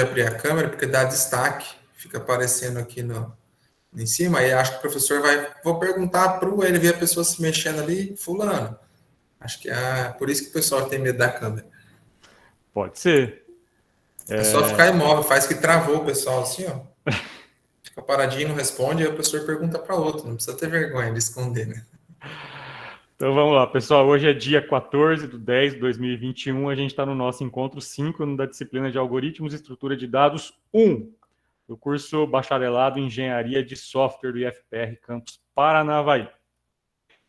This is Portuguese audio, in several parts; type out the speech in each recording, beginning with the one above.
abrir a câmera, porque dá destaque, fica aparecendo aqui em cima, aí acho que o professor vou perguntar para ele ver a pessoa se mexendo ali, fulano. Acho que é por isso que o pessoal tem medo da câmera. Pode ser. É só ficar imóvel, faz que travou o pessoal assim, ó. Fica paradinho, não responde, aí o professor pergunta para outro, não precisa ter vergonha de esconder, né? Então vamos lá, pessoal. Hoje é dia 14/10/2021. A gente está no nosso encontro síncrono da disciplina de Algoritmos e Estrutura de Dados 1, do curso Bacharelado em Engenharia de Software do IFPR Campus Paranavaí.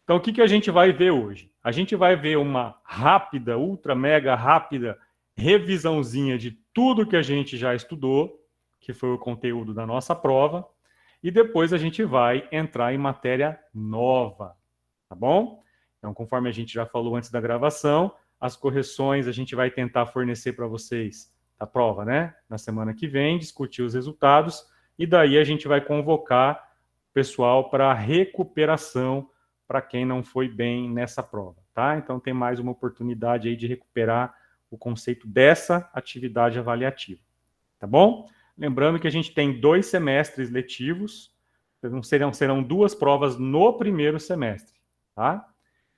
Então, o que a gente vai ver hoje? A gente vai ver uma rápida, ultra mega rápida revisãozinha de tudo que a gente já estudou, que foi o conteúdo da nossa prova, e depois a gente vai entrar em matéria nova, tá bom? Então, conforme a gente já falou antes da gravação, as correções a gente vai tentar fornecer para vocês da prova, né? Na semana que vem, discutir os resultados, e daí a gente vai convocar o pessoal para recuperação para quem não foi bem nessa prova, tá? Então tem mais uma oportunidade aí de recuperar o conceito dessa atividade avaliativa, tá bom? Lembrando que a gente tem 2 semestres letivos, serão 2 provas no primeiro semestre, tá?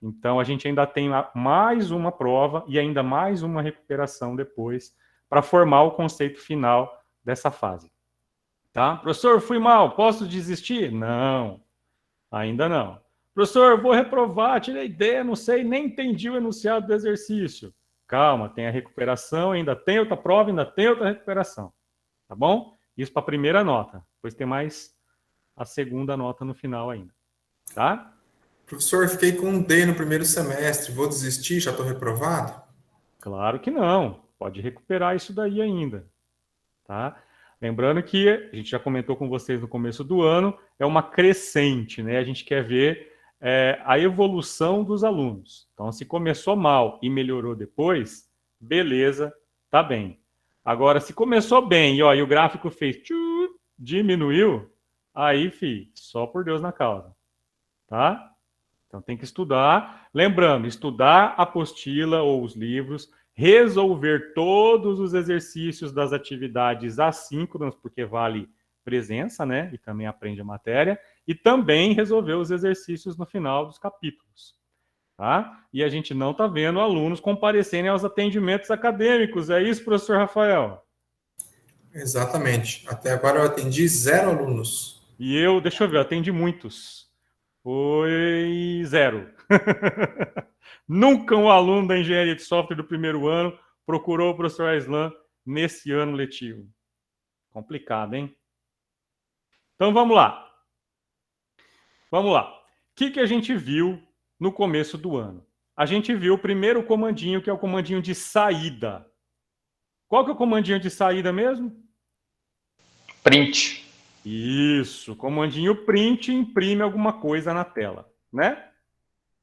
Então a gente ainda tem mais uma prova e ainda mais uma recuperação depois para formar o conceito final dessa fase, tá? Professor, fui mal, posso desistir? Não, ainda não. Professor, vou reprovar, tirei D, não sei, nem entendi o enunciado do exercício. Calma, tem a recuperação, ainda tem outra prova, ainda tem outra recuperação. Tá bom? Isso para a primeira nota. Depois tem mais a segunda nota no final ainda. Tá? Professor, fiquei com um D no primeiro semestre, vou desistir, já estou reprovado? Claro que não. Pode recuperar isso daí ainda. Tá? Lembrando que a gente já comentou com vocês no começo do ano, é uma crescente, né? A gente quer ver a evolução dos alunos. Então, se começou mal e melhorou depois, beleza, tá bem. Agora, se começou bem e o gráfico fez diminuiu, aí, só por Deus na causa. Tá? Então tem que estudar. Lembrando, estudar a apostila ou os livros, resolver todos os exercícios das atividades assíncronas, porque vale presença, né? E também aprende a matéria, e também resolver os exercícios no final dos capítulos. Tá? E a gente não está vendo alunos comparecerem aos atendimentos acadêmicos. É isso, professor Rafael? Exatamente. Até agora eu atendi 0 alunos. E deixa eu ver, atendi muitos. Foi 0. Nunca um aluno da engenharia de software do primeiro ano procurou o professor Aislan nesse ano letivo. Complicado, hein? Então vamos lá. Vamos lá. O que a gente viu no começo do ano? A gente viu o primeiro comandinho, que é o comandinho de saída. Qual que é o comandinho de saída mesmo? Print. Isso, comandinho print imprime alguma coisa na tela, né?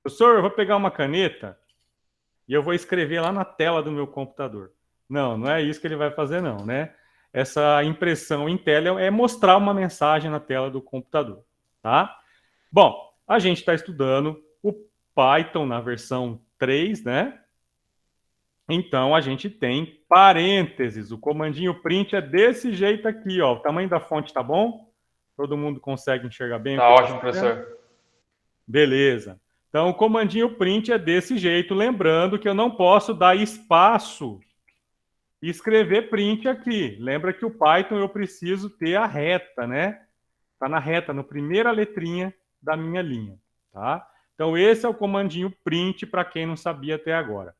Professor, eu vou pegar uma caneta e eu vou escrever lá na tela do meu computador. Não, não é isso que ele vai fazer, não, né? Essa impressão em tela é mostrar uma mensagem na tela do computador, tá? Bom, a gente está estudando o Python na versão 3, né? Então a gente tem parênteses. O comandinho print é desse jeito aqui, ó. O tamanho da fonte tá bom? Todo mundo consegue enxergar bem? Tá ótimo, professor. Beleza. Então, o comandinho print é desse jeito, lembrando que eu não posso dar espaço e escrever print aqui. Lembra que o Python eu preciso ter a reta, né? Está na reta, na primeira letrinha da minha linha, tá? Então, esse é o comandinho print para quem não sabia até agora.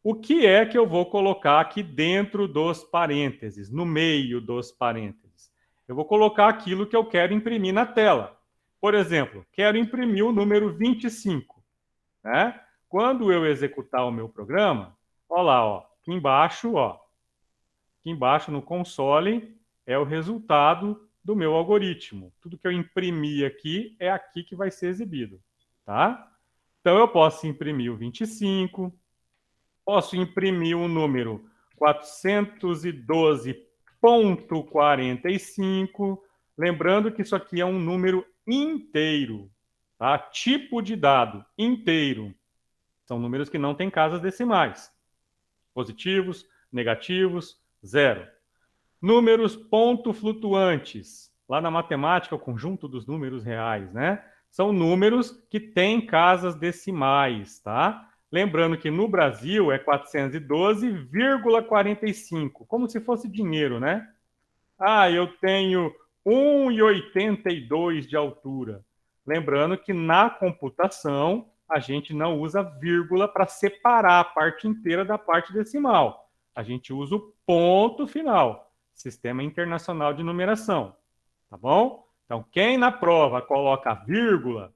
O que é que eu vou colocar aqui dentro dos parênteses, no meio dos parênteses? Eu vou colocar aquilo que eu quero imprimir na tela. Por exemplo, quero imprimir o número 25. Né? Quando eu executar o meu programa, olha lá, ó, aqui embaixo no console é o resultado do meu algoritmo. Tudo que eu imprimir aqui é aqui que vai ser exibido. Tá? Então eu posso imprimir o 25, posso imprimir o número 412.45, lembrando que isso aqui é um número inteiro, tá? Tipo de dado inteiro. São números que não têm casas decimais. Positivos, negativos, zero. Números ponto flutuantes. Lá na matemática, o conjunto dos números reais, né? São números que têm casas decimais, tá? Lembrando que no Brasil é 412,45, como se fosse dinheiro, né? Ah, eu tenho 1,82 de altura. Lembrando que na computação a gente não usa vírgula para separar a parte inteira da parte decimal. A gente usa o ponto final. Sistema Internacional de Numeração. Tá bom? Então, quem na prova coloca a vírgula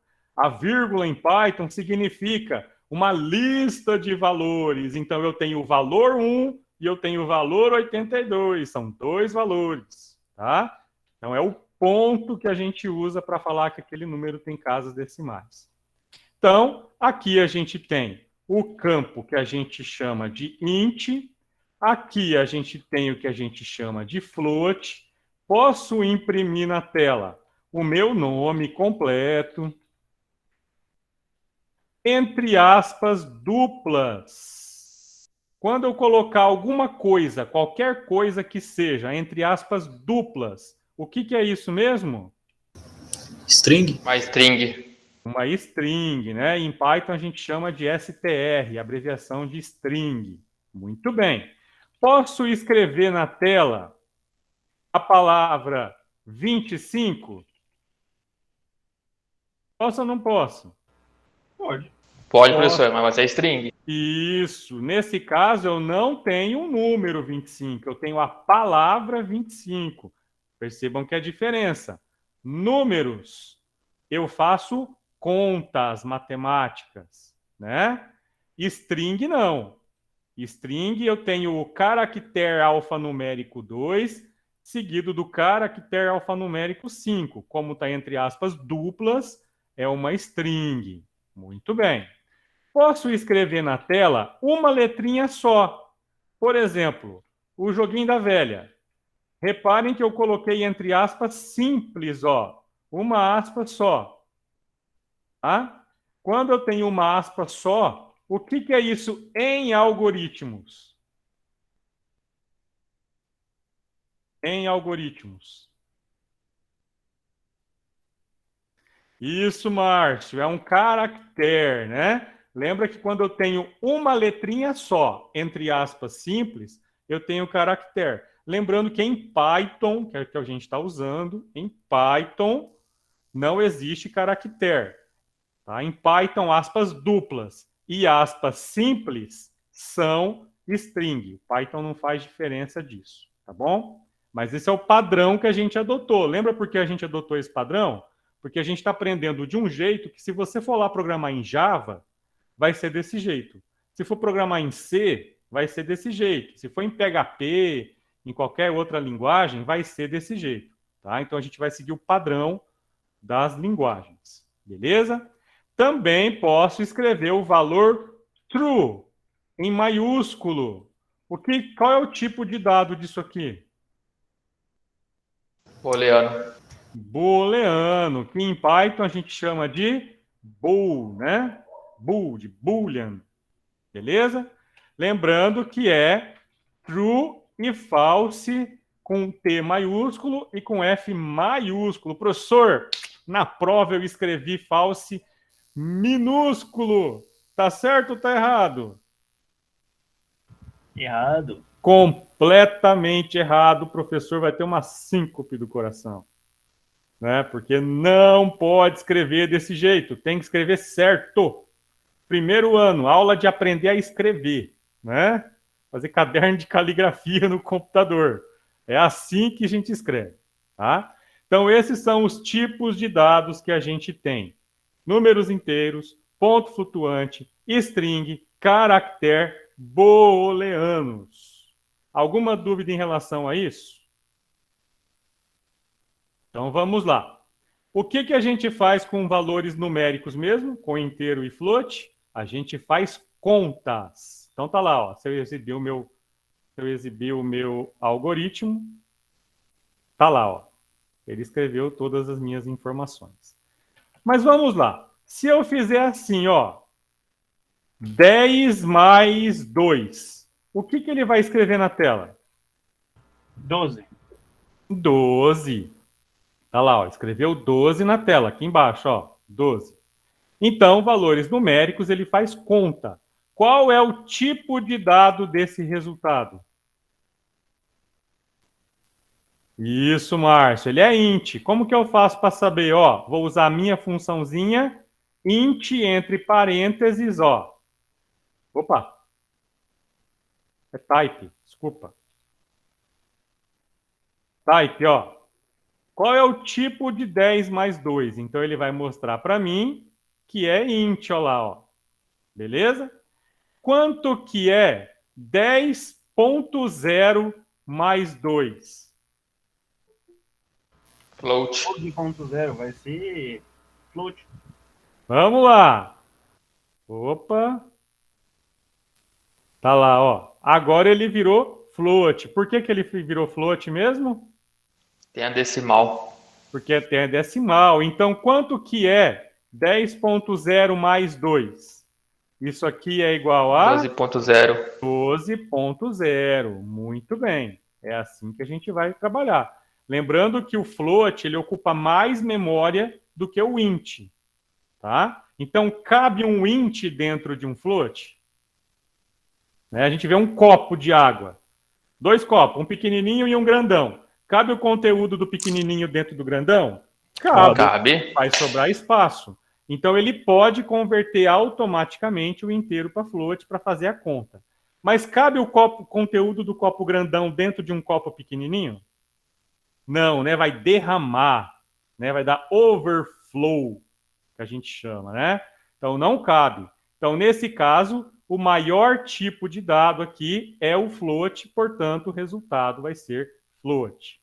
em Python significa uma lista de valores. Então, eu tenho o valor 1 e eu tenho o valor 82. São dois valores, tá? Então, é o ponto que a gente usa para falar que aquele número tem casas decimais. Então, aqui a gente tem o campo que a gente chama de int, aqui a gente tem o que a gente chama de float. Posso imprimir na tela o meu nome completo, entre aspas duplas. Quando eu colocar alguma coisa, qualquer coisa que seja, entre aspas duplas, o que é isso mesmo? String? Uma string. Uma string, né? Em Python a gente chama de str, abreviação de string. Muito bem. Posso escrever na tela a palavra 25? Posso ou não posso? Pode. Pode, professor, mas vai ser string. Isso. Nesse caso, eu não tenho um número 25, eu tenho a palavra 25. Percebam que é a diferença. Números, eu faço contas matemáticas, né? String, não. String, eu tenho o caractere alfanumérico 2, seguido do caractere alfanumérico 5. Como está entre aspas duplas, é uma string. Muito bem. Posso escrever na tela uma letrinha só. Por exemplo, o joguinho da velha. Reparem que eu coloquei entre aspas simples, ó. Uma aspa só. Tá? Quando eu tenho uma aspa só, o que é isso em algoritmos? Em algoritmos. Isso, Márcio, é um caractere, né? Lembra que quando eu tenho uma letrinha só, entre aspas, simples, eu tenho caractere. Lembrando que em Python, que é o que a gente está usando, em Python não existe caractere. Tá? Em Python, aspas duplas e aspas simples são string. Python não faz diferença disso, tá bom? Mas esse é o padrão que a gente adotou. Lembra por que a gente adotou esse padrão? Porque a gente está aprendendo de um jeito que, se você for lá programar em Java, vai ser desse jeito. Se for programar em C, vai ser desse jeito. Se for em PHP, em qualquer outra linguagem, vai ser desse jeito. Tá? Então, a gente vai seguir o padrão das linguagens. Beleza? Também posso escrever o valor true, em maiúsculo. Qual é o tipo de dado disso aqui? Booleano. Booleano, que em Python a gente chama de bool, né? Bool, de boolean. Beleza? Lembrando que é true e false com T maiúsculo e com F maiúsculo. Professor, na prova eu escrevi false minúsculo. Tá certo ou tá errado? Errado. Completamente errado. O professor vai ter uma síncope do coração. Né? Porque não pode escrever desse jeito. Tem que escrever certo. Primeiro ano, aula de aprender a escrever. Né? Fazer caderno de caligrafia no computador. É assim que a gente escreve. Tá? Então, esses são os tipos de dados que a gente tem. Números inteiros, ponto flutuante, string, caractere, booleanos. Alguma dúvida em relação a isso? Então, vamos lá. O que a gente faz com valores numéricos mesmo, com inteiro e float? A gente faz contas. Então, tá lá, ó. Se eu exibir o meu algoritmo, tá lá, ó. Ele escreveu todas as minhas informações. Mas vamos lá. Se eu fizer assim, ó, 10 mais 2, o que ele vai escrever na tela? 12. 12. Tá lá, ó, escreveu 12 na tela, aqui embaixo, ó, 12. Então, valores numéricos, ele faz conta. Qual é o tipo de dado desse resultado? Isso, Márcio, ele é int. Como que eu faço para saber? Ó, vou usar a minha funçãozinha int entre parênteses, ó. Opa. É type, desculpa. Type, ó. Qual é o tipo de 10 mais 2? Então, ele vai mostrar para mim que é int, ó lá, ó. Beleza? Quanto que é 10.0 mais 2? Float. 12.0 vai ser float. Vamos lá. Opa. Tá lá, ó. Agora ele virou float. Por que ele virou float mesmo? Tem a decimal. Porque tem a decimal. Então, quanto que é 10.0 mais 2? Isso aqui é igual a 12.0. 12.0. Muito bem. É assim que a gente vai trabalhar. Lembrando que o float ele ocupa mais memória do que o int. Tá? Então, cabe um int dentro de um float? Né? A gente vê um copo de água. 2 copos, um pequenininho e um grandão. Cabe o conteúdo do pequenininho dentro do grandão? Cabe. Vai sobrar espaço. Então, ele pode converter automaticamente o inteiro para float para fazer a conta. Mas cabe o conteúdo do copo grandão dentro de um copo pequenininho? Não, né? Vai derramar, né? Vai dar overflow, que a gente chama, né? Então, não cabe. Então, nesse caso, o maior tipo de dado aqui é o float, portanto, o resultado vai ser float.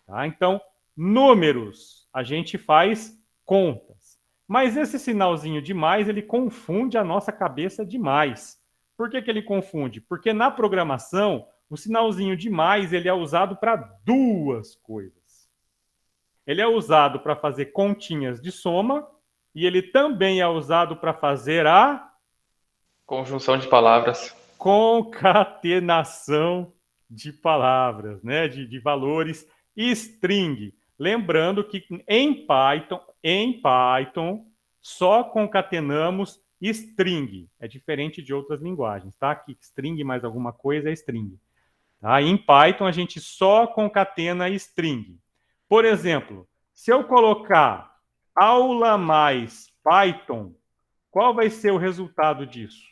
Tá? Então, números, a gente faz contas. Mas esse sinalzinho de mais, ele confunde a nossa cabeça demais. Por que ele confunde? Porque na programação, o sinalzinho de mais, ele é usado para duas coisas. Ele é usado para fazer continhas de soma e ele também é usado para fazer a Conjunção de palavras. concatenação de palavras, né? De valores string. Lembrando que em Python, só concatenamos string. É diferente de outras linguagens, tá? Que string mais alguma coisa é string. Tá? Em Python, a gente só concatena string. Por exemplo, se eu colocar aula mais Python, qual vai ser o resultado disso?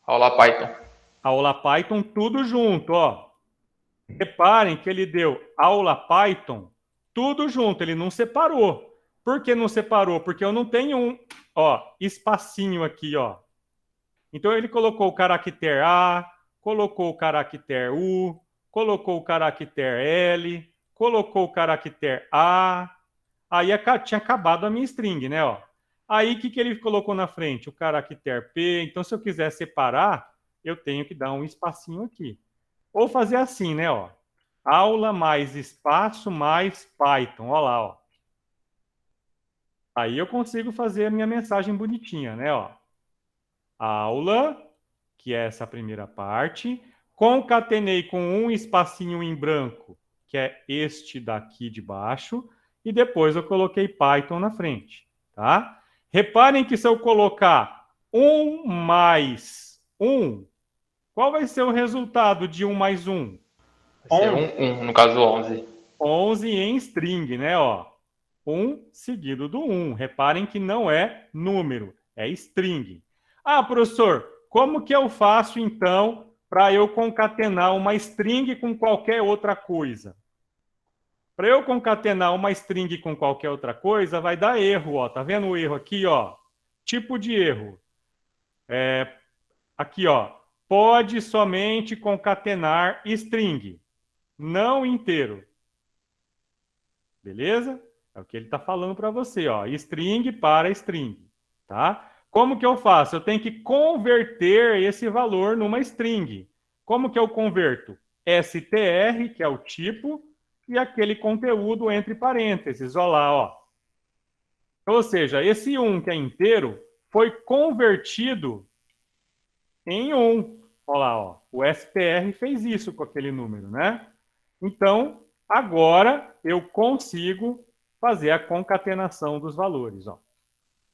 Aula Python. Aula Python, tudo junto, ó. Reparem que ele deu aula Python, tudo junto, ele não separou. Por que não separou? Porque eu não tenho um, ó, espacinho aqui, ó. Então ele colocou o caractere A, colocou o caractere U, colocou o caractere L, colocou o caractere A. Aí tinha acabado a minha string, né, ó. Aí o que ele colocou na frente? O caractere P. Então se eu quiser separar, eu tenho que dar um espacinho aqui. Ou fazer assim, né, ó. Aula mais espaço mais Python, ó lá, ó. Aí eu consigo fazer a minha mensagem bonitinha, né, ó. Aula, que é essa primeira parte, concatenei com um espacinho em branco, que é este daqui de baixo, e depois eu coloquei Python na frente, tá? Reparem que se eu colocar 1 mais 1, qual vai ser o resultado de 1 mais 1? Vai ser 1, no caso 11. 11 em string, né? Ó. 1 seguido do 1. Reparem que não é número, é string. Ah, professor, como que eu faço, então, para eu concatenar uma string com qualquer outra coisa? Para eu concatenar uma string com qualquer outra coisa, vai dar erro, ó. Tá vendo o erro aqui, ó? Tipo de erro. Aqui, ó. Pode somente concatenar string, não inteiro. Beleza? É o que ele está falando para você, ó. String para string, tá? Como que eu faço? Eu tenho que converter esse valor numa string. Como que eu converto? str, que é o tipo, e aquele conteúdo entre parênteses. Olha lá, ó. Ou seja, esse 1 que é inteiro foi convertido em 1. Olha lá, ó. O str fez isso com aquele número, né? Então, agora eu consigo fazer a concatenação dos valores. Ó.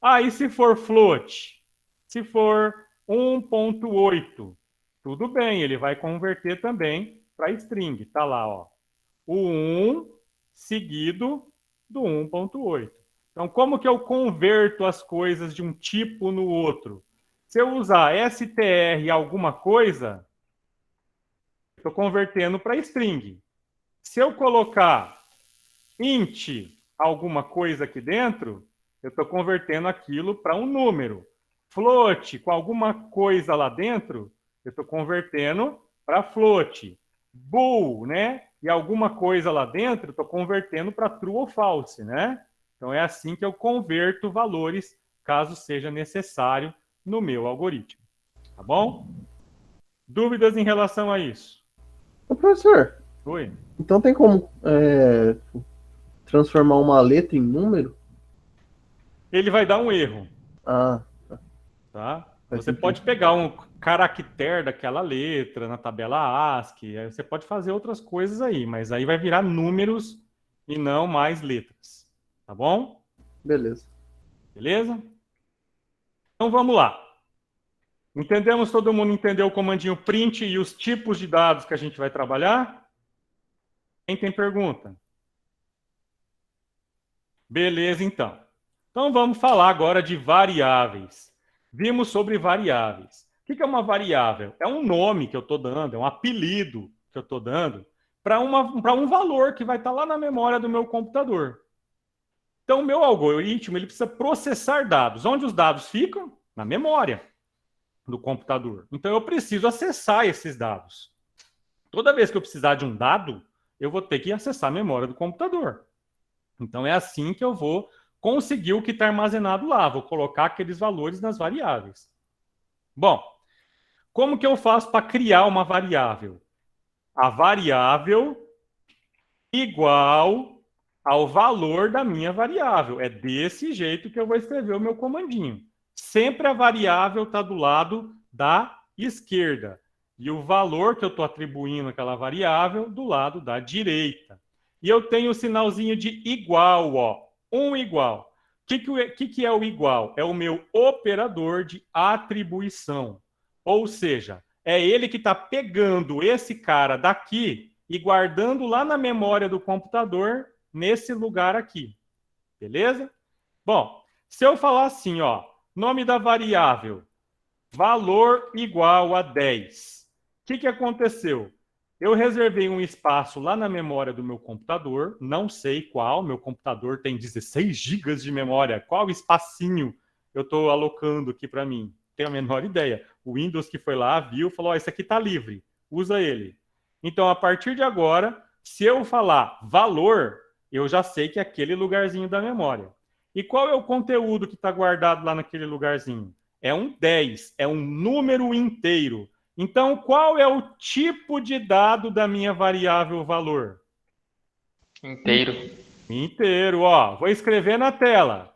Aí, se for float, se for 1.8, tudo bem, ele vai converter também para string. Está lá, ó, o 1 seguido do 1.8. Então, como que eu converto as coisas de um tipo no outro? Se eu usar str alguma coisa, estou convertendo para string. Se eu colocar int alguma coisa aqui dentro, eu estou convertendo aquilo para um número. Float com alguma coisa lá dentro, eu estou convertendo para float. Bool, né? E alguma coisa lá dentro, eu estou convertendo para true ou false, né? Então é assim que eu converto valores, caso seja necessário, no meu algoritmo. Tá bom? Dúvidas em relação a isso? Ô, professor, Oi? então tem como transformar uma letra em número? Ele vai dar um erro. Ah, Tá? Faz Você sentido. pode pegar um caractere daquela letra na tabela ASCII, aí você pode fazer outras coisas aí, mas aí vai virar números e não mais letras. Tá bom? beleza. Beleza? Então vamos lá. Entendemos? Todo mundo entendeu o comandinho print e os tipos de dados que a gente vai trabalhar? Quem tem pergunta? Beleza, então. Então vamos falar agora de variáveis. Vimos sobre variáveis. O que é uma variável? É um nome que eu estou dando, é um apelido que eu estou dando para um valor que vai estar lá na memória do meu computador. Então, o meu algoritmo ele precisa processar dados. Onde os dados ficam? Na memória do computador. Então, eu preciso acessar esses dados. Toda vez que eu precisar de um dado, eu vou ter que acessar a memória do computador. Então, é assim que eu vou conseguir o que está armazenado lá. Vou colocar aqueles valores nas variáveis. Bom, como que eu faço para criar uma variável? A variável igual ao valor da minha variável. É desse jeito que eu vou escrever o meu comandinho. Sempre a variável está do lado da esquerda. E o valor que eu estou atribuindo àquela variável do lado da direita. E eu tenho o sinalzinho de igual, ó. Igual. O que é o igual? É o meu operador de atribuição. Ou seja, é ele que está pegando esse cara daqui e guardando lá na memória do computador, nesse lugar aqui. Beleza? Bom, se eu falar assim, ó, nome da variável, valor igual a 10. O que aconteceu? Eu reservei um espaço lá na memória do meu computador, não sei qual, meu computador tem 16 GB de memória, qual espacinho eu estou alocando aqui para mim? Tenho a menor ideia. O Windows que foi lá, viu, falou, esse aqui está livre, usa ele. Então, a partir de agora, se eu falar valor, eu já sei que é aquele lugarzinho da memória. E qual é o conteúdo que está guardado lá naquele lugarzinho? É um 10, é um número inteiro. Então, qual é o tipo de dado da minha variável valor? Inteiro. Inteiro, ó. Vou escrever na tela.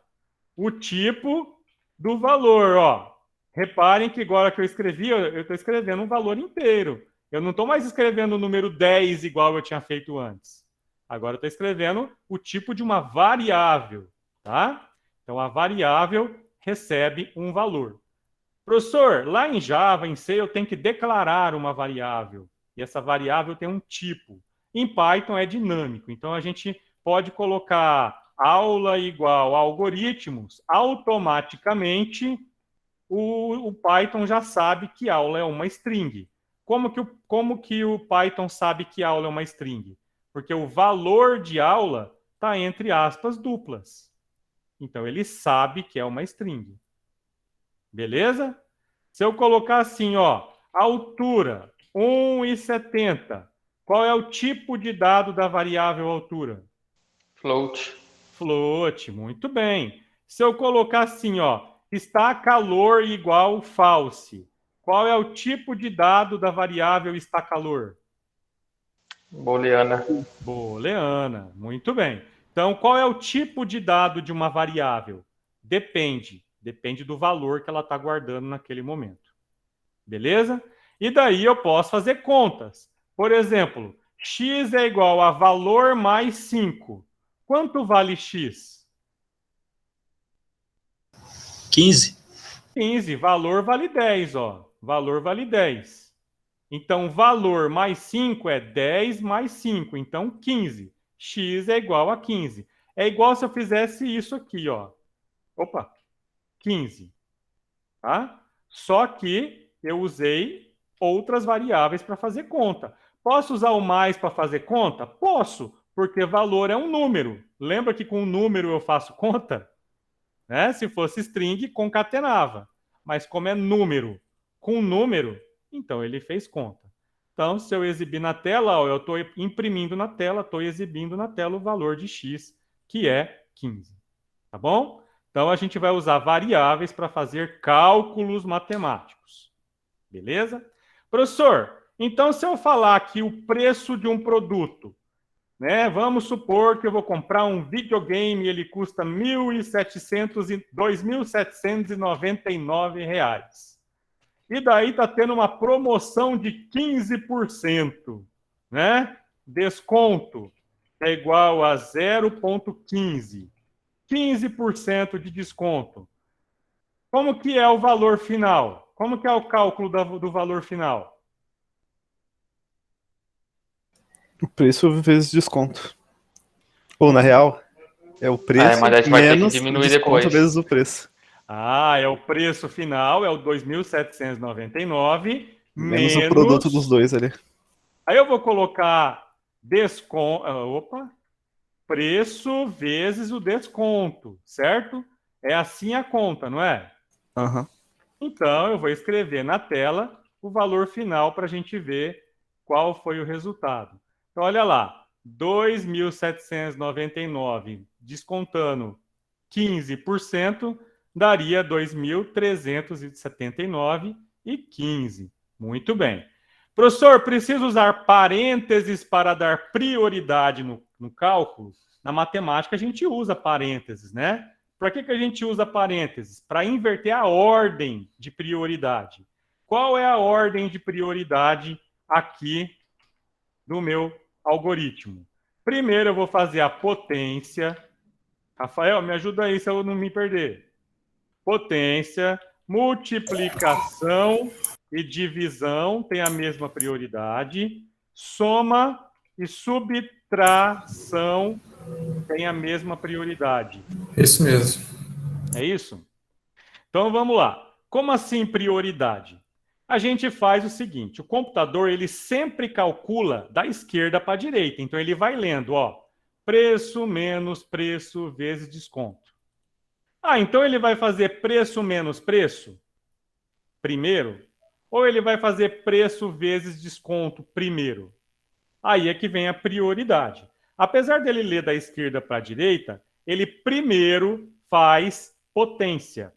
O tipo do valor, ó. Reparem que agora que eu escrevi, eu estou escrevendo um valor inteiro. Eu não estou mais escrevendo o número 10 igual eu tinha feito antes. Agora eu estou escrevendo o tipo de uma variável, tá? Então, a variável recebe um valor. Professor, lá em Java, em C, eu tenho que declarar uma variável. E essa variável tem um tipo. Em Python é dinâmico. Então, a gente pode colocar aula igual a algoritmos. Automaticamente, o Python já sabe que aula é uma string. Como que o Python sabe que aula é uma string? Porque o valor de aula está entre aspas duplas. Então, ele sabe que é uma string. Beleza? Se eu colocar assim, ó, altura, 1,70. Qual é o tipo de dado da variável altura? Float. Float, muito bem. Se eu colocar assim, ó, está calor igual false. Qual é o tipo de dado da variável está calor? Booleana. Booleana, muito bem. Então, qual é o tipo de dado de uma variável? Depende. Depende do valor que ela está guardando naquele momento. Beleza? E daí eu posso fazer contas. Por exemplo, X é igual a valor mais 5. Quanto vale X? 15. 15. Valor vale 10, ó. Valor vale 10. Então, valor mais 5 é 10 mais 5. Então, 15. X é igual a 15. É igual se eu fizesse isso aqui, ó. Opa, 15. Tá? Só que eu usei outras variáveis para fazer conta. Posso usar o mais para fazer conta? Posso, porque valor é um número. Lembra que com um número eu faço conta? Né? Se fosse string, concatenava. Mas como é número com número, então ele fez conta. Então, se eu exibir na tela, ó, eu estou imprimindo na tela, estou exibindo na tela o valor de x, que é 15. Tá bom? Então, a gente vai usar variáveis para fazer cálculos matemáticos. Beleza? Professor, então se eu falar aqui o preço de um produto, né? Vamos supor que eu vou comprar um videogame e ele custa R$ 2.799. E daí está tendo uma promoção de 15%, né? Desconto é igual a 0,15. 15% de desconto. Como que é o valor final? Como que é o cálculo do valor final? O preço vezes desconto. Ou, na real, é o preço mas a gente vai ter que menos o diminuir desconto depois. vezes o preço. Ah, é o preço final, é o 2.799 Menos o produto dos dois ali. Aí eu vou colocar desconto. Opa! Preço vezes o desconto, certo? É assim a conta, não é? Aham. Então, eu vou escrever na tela o valor final para a gente ver qual foi o resultado. Então, olha lá, 2.799 descontando 15%, daria 2.379,15. Muito bem. Professor, preciso usar parênteses para dar prioridade no cálculo? Na matemática, a gente usa parênteses, né? Para que a gente usa parênteses? Para inverter a ordem de prioridade. Qual é a ordem de prioridade aqui do meu algoritmo? Primeiro eu vou fazer a potência. Rafael, me ajuda aí se eu não me perder. Potência, multiplicação e divisão tem a mesma prioridade. Soma e subtração tem a mesma prioridade. Isso mesmo. É isso? Então vamos lá. Como assim prioridade? A gente faz o seguinte, o computador ele sempre calcula da esquerda para a direita. Então ele vai lendo, ó, preço menos preço vezes desconto. Ah, então ele vai fazer preço menos preço primeiro? Ou ele vai fazer preço vezes desconto primeiro? Aí é que vem a prioridade. Apesar dele ler da esquerda para a direita, ele primeiro faz potência.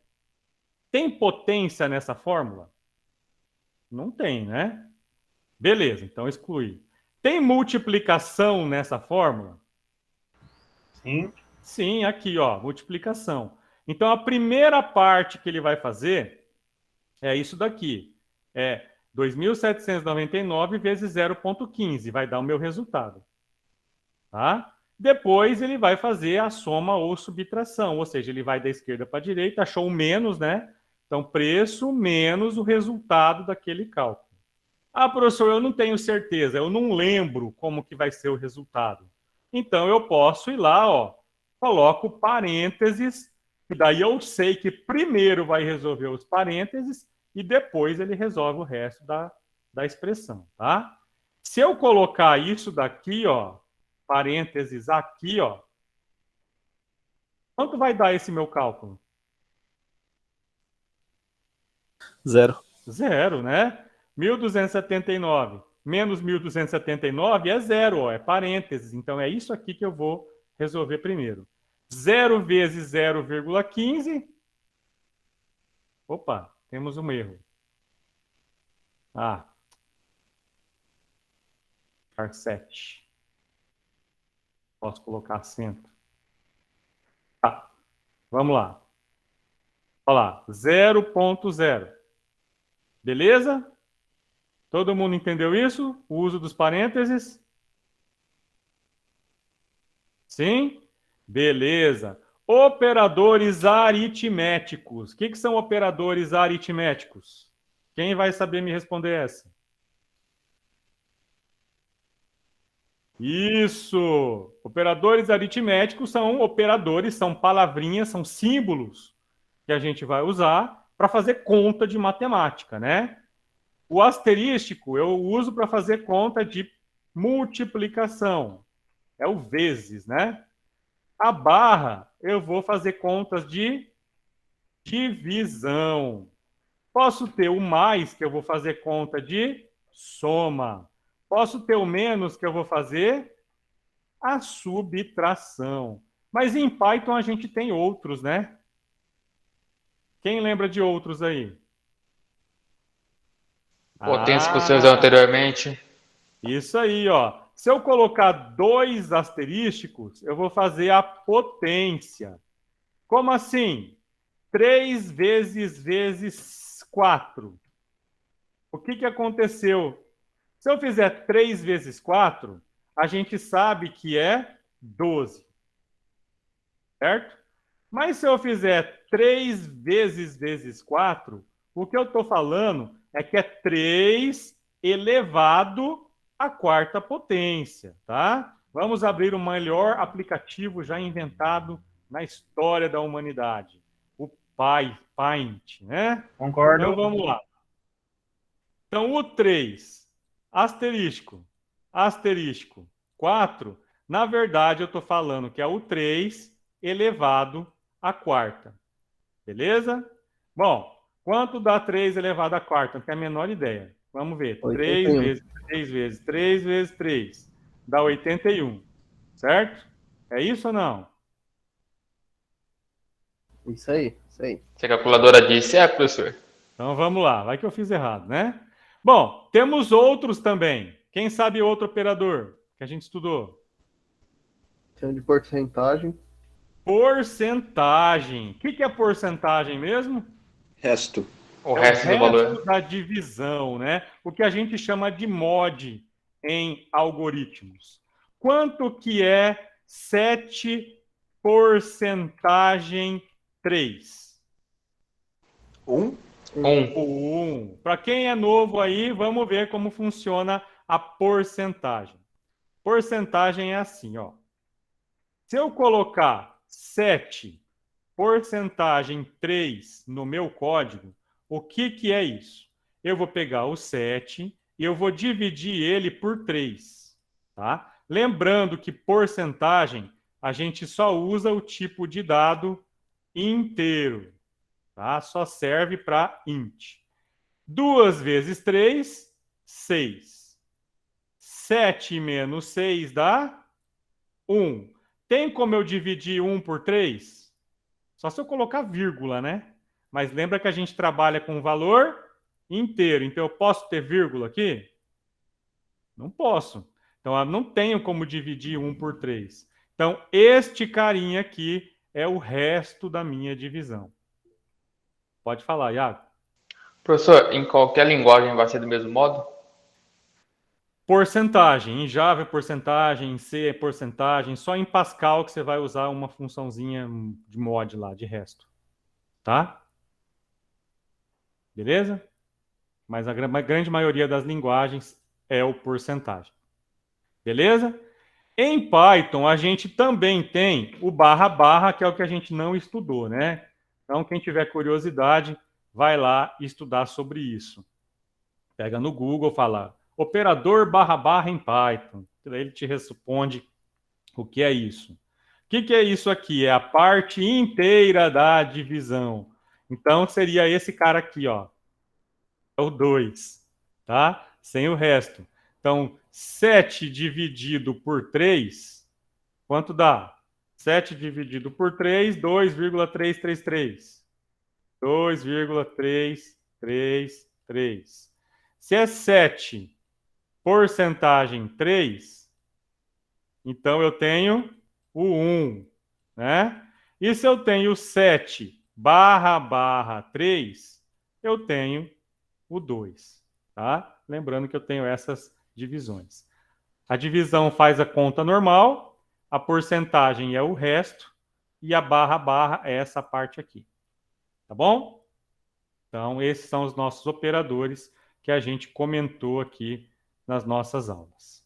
Tem potência nessa fórmula? Não tem, né? Beleza, então exclui. Tem multiplicação nessa fórmula? Sim. Sim, aqui, ó, multiplicação. Então, a primeira parte que ele vai fazer é isso daqui. É 2.799 vezes 0,15. Vai dar o meu resultado. Tá? Depois, ele vai fazer a soma ou subtração. Ou seja, ele vai da esquerda para a direita, achou o menos, né? Então, preço menos o resultado daquele cálculo. Ah, professor, eu não tenho certeza, eu não lembro como que vai ser o resultado. Então, eu posso ir lá, ó, coloco parênteses, e daí eu sei que primeiro vai resolver os parênteses e depois ele resolve o resto da expressão, tá? Se eu colocar isso daqui, ó, parênteses aqui, ó, quanto vai dar esse meu cálculo? 0. Zero, né? 1.279 menos 1.279 é zero, ó, é parênteses. Então, é isso aqui que eu vou resolver primeiro. 0 vezes 0,15. Opa, temos um erro. Ah. Par 7. Posso colocar acento. Tá, vamos lá. Olha lá, 0,0. Beleza? Todo mundo entendeu isso? O uso dos parênteses? Sim? Beleza. Operadores aritméticos. O que são operadores aritméticos? Quem vai saber me responder essa? Isso! Operadores aritméticos são operadores, são palavrinhas, são símbolos que a gente vai usar para fazer conta de matemática, né? O asterístico eu uso para fazer conta de multiplicação. É o vezes, né? A barra eu vou fazer contas de divisão. Posso ter o mais, que eu vou fazer conta de soma. Posso ter o menos, que eu vou fazer a subtração. Mas em Python a gente tem outros, né? Quem lembra de outros aí? Potência que você usou anteriormente. Isso aí, ó. Se eu colocar 2 asterísticos, eu vou fazer a potência. Como assim? 3 vezes 4. O que aconteceu? Se eu fizer 3 vezes 4, a gente sabe que é 12. Certo? Mas se eu fizer 3 vezes 4, o que eu estou falando é que é 3 elevado à quarta potência, tá? Vamos abrir o melhor aplicativo já inventado na história da humanidade, o Paint, né? Concordo. Então vamos lá. Então o 3, asterístico, 4, na verdade eu estou falando que é o 3 elevado à quarta. Beleza? Bom, quanto dá 3 elevado à quarta? Não tenho a menor ideia. Vamos ver. 3 vezes 3 vezes 3 vezes 3 dá 81. Certo? É isso ou não? Isso aí, isso aí. Se a calculadora disse, professor. Então vamos lá. Vai que eu fiz errado, né? Bom, temos outros também. Quem sabe outro operador que a gente estudou? Chama de porcentagem. Porcentagem. O que é porcentagem mesmo? Resto. O resto do valor. Da divisão, né? O que a gente chama de mod em algoritmos. Quanto que é 7 porcentagem 3? 1. 1. Para quem é novo aí, vamos ver como funciona a porcentagem. Porcentagem é assim, ó. Se eu colocar 7 porcentagem 3 no meu código, o que é isso? Eu vou pegar o 7 e eu vou dividir ele por 3, tá? Lembrando que porcentagem, a gente só usa o tipo de dado inteiro, tá? Só serve para int. 2 vezes 3, 6. 7 menos 6 dá 1. Tem como eu dividir 1 por 3? Só se eu colocar vírgula, né? Mas lembra que a gente trabalha com valor inteiro. Então, eu posso ter vírgula aqui? Não posso. Então, eu não tenho como dividir 1 por 3. Então, este carinha aqui é o resto da minha divisão. Pode falar, Iago. Professor, em qualquer linguagem vai ser do mesmo modo? Porcentagem. Em Java é porcentagem, em C é porcentagem. Só em Pascal que você vai usar uma funçãozinha de mod lá, de resto. Tá? Beleza? Mas a grande maioria das linguagens é o porcentagem. Beleza? Em Python, a gente também tem o barra, que é o que a gente não estudou, né? Então, quem tiver curiosidade, vai lá estudar sobre isso. Pega no Google, fala operador barra em Python. Daí ele te responde o que é isso. O que é isso aqui? É a parte inteira da divisão. Então, seria esse cara aqui, ó. É o 2, tá? Sem o resto. Então, 7 dividido por 3, quanto dá? 7 dividido por 3, 2,333. 2,333. Se é 7 porcentagem 3, então eu tenho o 1, né? E se eu tenho 7 barra 3, eu tenho o 2, tá? Lembrando que eu tenho essas divisões. A divisão faz a conta normal, a porcentagem é o resto, e a barra é essa parte aqui. Tá bom? Então, esses são os nossos operadores que a gente comentou aqui nas nossas aulas.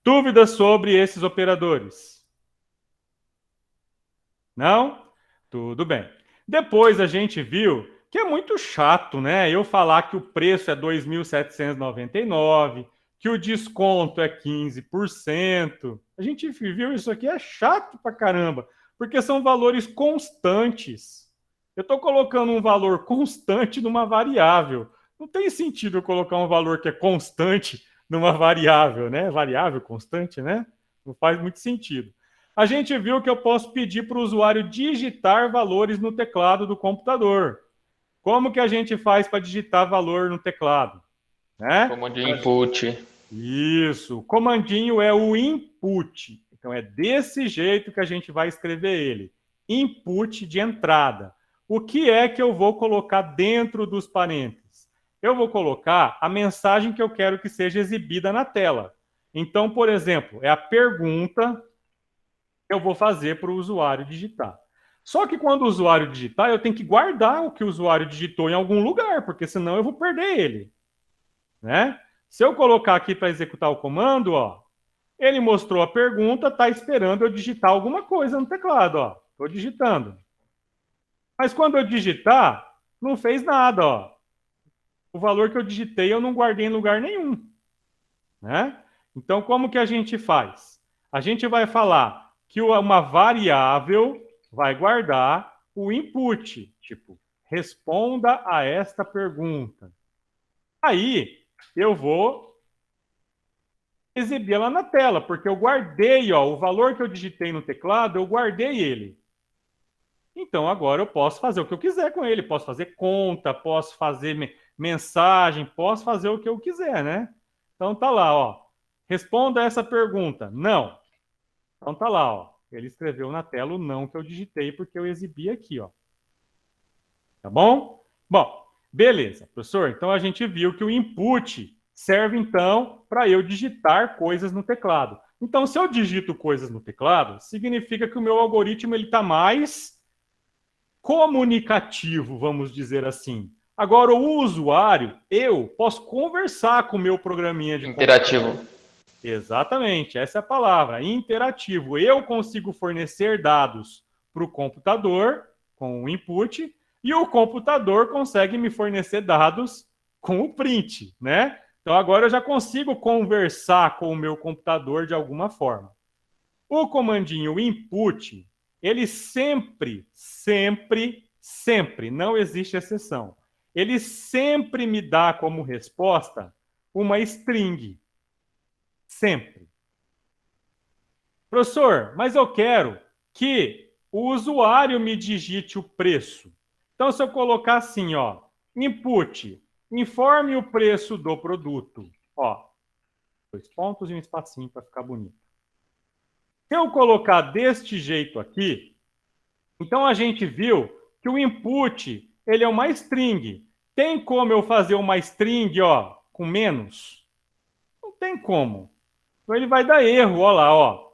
Dúvidas sobre esses operadores? Não? Tudo bem. Depois a gente viu que é muito chato, né? Eu falar que o preço é 2.799, que o desconto é 15%. A gente viu isso aqui, é chato pra caramba, porque são valores constantes. Eu estou colocando um valor constante numa variável. Não tem sentido eu colocar um valor que é constante numa variável, né? Variável constante, né? Não faz muito sentido. A gente viu que eu posso pedir para o usuário digitar valores no teclado do computador. Como que a gente faz para digitar valor no teclado? Né? Comando input. Isso. O comandinho é o input. Então, é desse jeito que a gente vai escrever ele. Input de entrada. O que é que eu vou colocar dentro dos parênteses? Eu vou colocar a mensagem que eu quero que seja exibida na tela. Então, por exemplo, é a pergunta que eu vou fazer para o usuário digitar. Só que quando o usuário digitar, eu tenho que guardar o que o usuário digitou em algum lugar, porque senão eu vou perder ele. Né? Se eu colocar aqui para executar o comando, ó, ele mostrou a pergunta, está esperando eu digitar alguma coisa no teclado. Estou digitando. Mas quando eu digitar, não fez nada. Ó. O valor que eu digitei eu não guardei em lugar nenhum. Né? Então, como que a gente faz? A gente vai falar que uma variável vai guardar o input, tipo, responda a esta pergunta. Aí, eu vou exibir ela na tela, porque eu guardei, ó, o valor que eu digitei no teclado, eu guardei ele. Então, agora eu posso fazer o que eu quiser com ele. Posso fazer conta, posso fazer mensagem, posso fazer o que eu quiser, né? Então, tá lá, ó. Responda essa pergunta. Não. Então, tá lá, ó. Ele escreveu na tela o não que eu digitei, porque eu exibi aqui, ó. Tá bom? Bom, beleza, professor. Então, a gente viu que o input serve, então, para eu digitar coisas no teclado. Então, se eu digito coisas no teclado, significa que o meu algoritmo está mais comunicativo, vamos dizer assim. Agora, o usuário, eu posso conversar com o meu programinha de Interativo. Exatamente, essa é a palavra, interativo. Eu consigo fornecer dados para o computador com o input e o computador consegue me fornecer dados com o print, né? Então, agora eu já consigo conversar com o meu computador de alguma forma. O comandinho input, ele sempre, não existe exceção. Ele sempre me dá como resposta uma string. Sempre. Professor, mas eu quero que o usuário me digite o preço. Então, se eu colocar assim, ó, input, informe o preço do produto. Ó, 2 pontos e um espacinho para ficar bonito. Se eu colocar deste jeito aqui, então a gente viu que o input, ele é uma string. Tem como eu fazer uma string, ó, com menos? Não tem como. Então ele vai dar erro, ó lá, ó.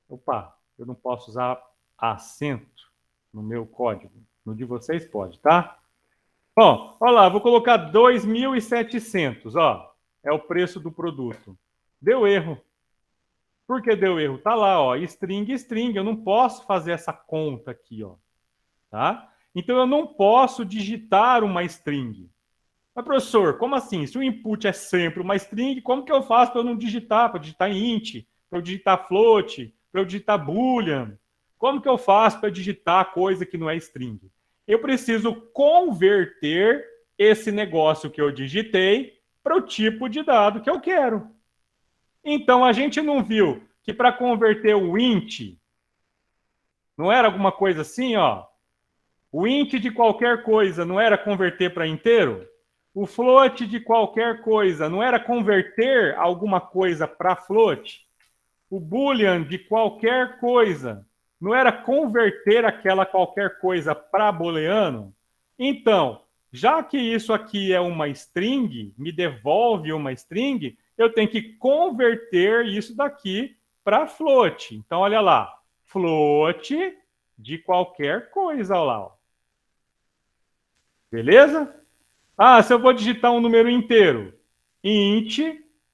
Opa, eu não posso usar acento no meu código. No de vocês pode, tá? Bom, ó lá, vou colocar 2.700, ó. É o preço do produto. Deu erro. Por que deu erro? Tá lá, ó, string. Eu não posso fazer essa conta aqui, ó. Tá? Então eu não posso digitar uma string. Mas, professor, como assim? Se o input é sempre uma string, como que eu faço para eu não digitar? Para digitar int, para eu digitar float, para eu digitar boolean? Como que eu faço para digitar coisa que não é string? Eu preciso converter esse negócio que eu digitei para o tipo de dado que eu quero. Então, a gente não viu que para converter o int, não era alguma coisa assim, ó? O int de qualquer coisa não era converter para inteiro? O float de qualquer coisa não era converter alguma coisa para float? O boolean de qualquer coisa não era converter aquela qualquer coisa para booleano? Então, já que isso aqui é uma string, me devolve uma string, eu tenho que converter isso daqui para float. Então, olha lá. Float de qualquer coisa, olha lá. Ó. Beleza? Ah, se eu vou digitar um número inteiro, int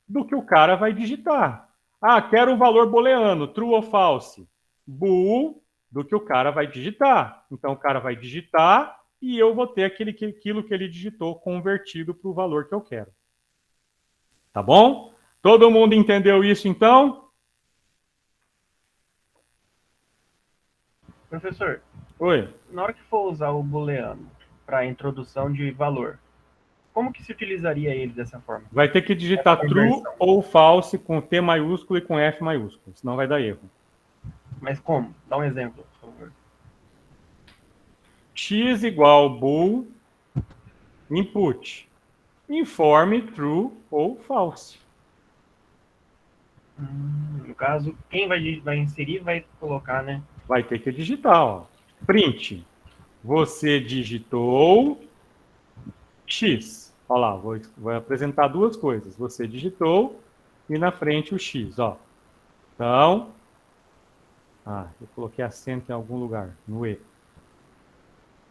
do que o cara vai digitar. Ah, quero um valor booleano, true ou false. Bool do que o cara vai digitar. Então, o cara vai digitar e eu vou ter aquilo que ele digitou convertido para o valor que eu quero. Tá bom? Todo mundo entendeu isso, então? Professor, Oi. na hora que for usar o booleano para introdução de valor, como que se utilizaria ele dessa forma? Vai ter que digitar true ou false com T maiúsculo e com F maiúsculo, senão vai dar erro. Mas como? Dá um exemplo, por favor. X igual bool input. Informe true ou false. No caso, quem vai inserir vai colocar, né? Vai ter que digitar, ó. Print. Você digitou X. Olha lá, vou apresentar duas coisas. Você digitou e na frente o X, ó. Então, eu coloquei acento em algum lugar, no E.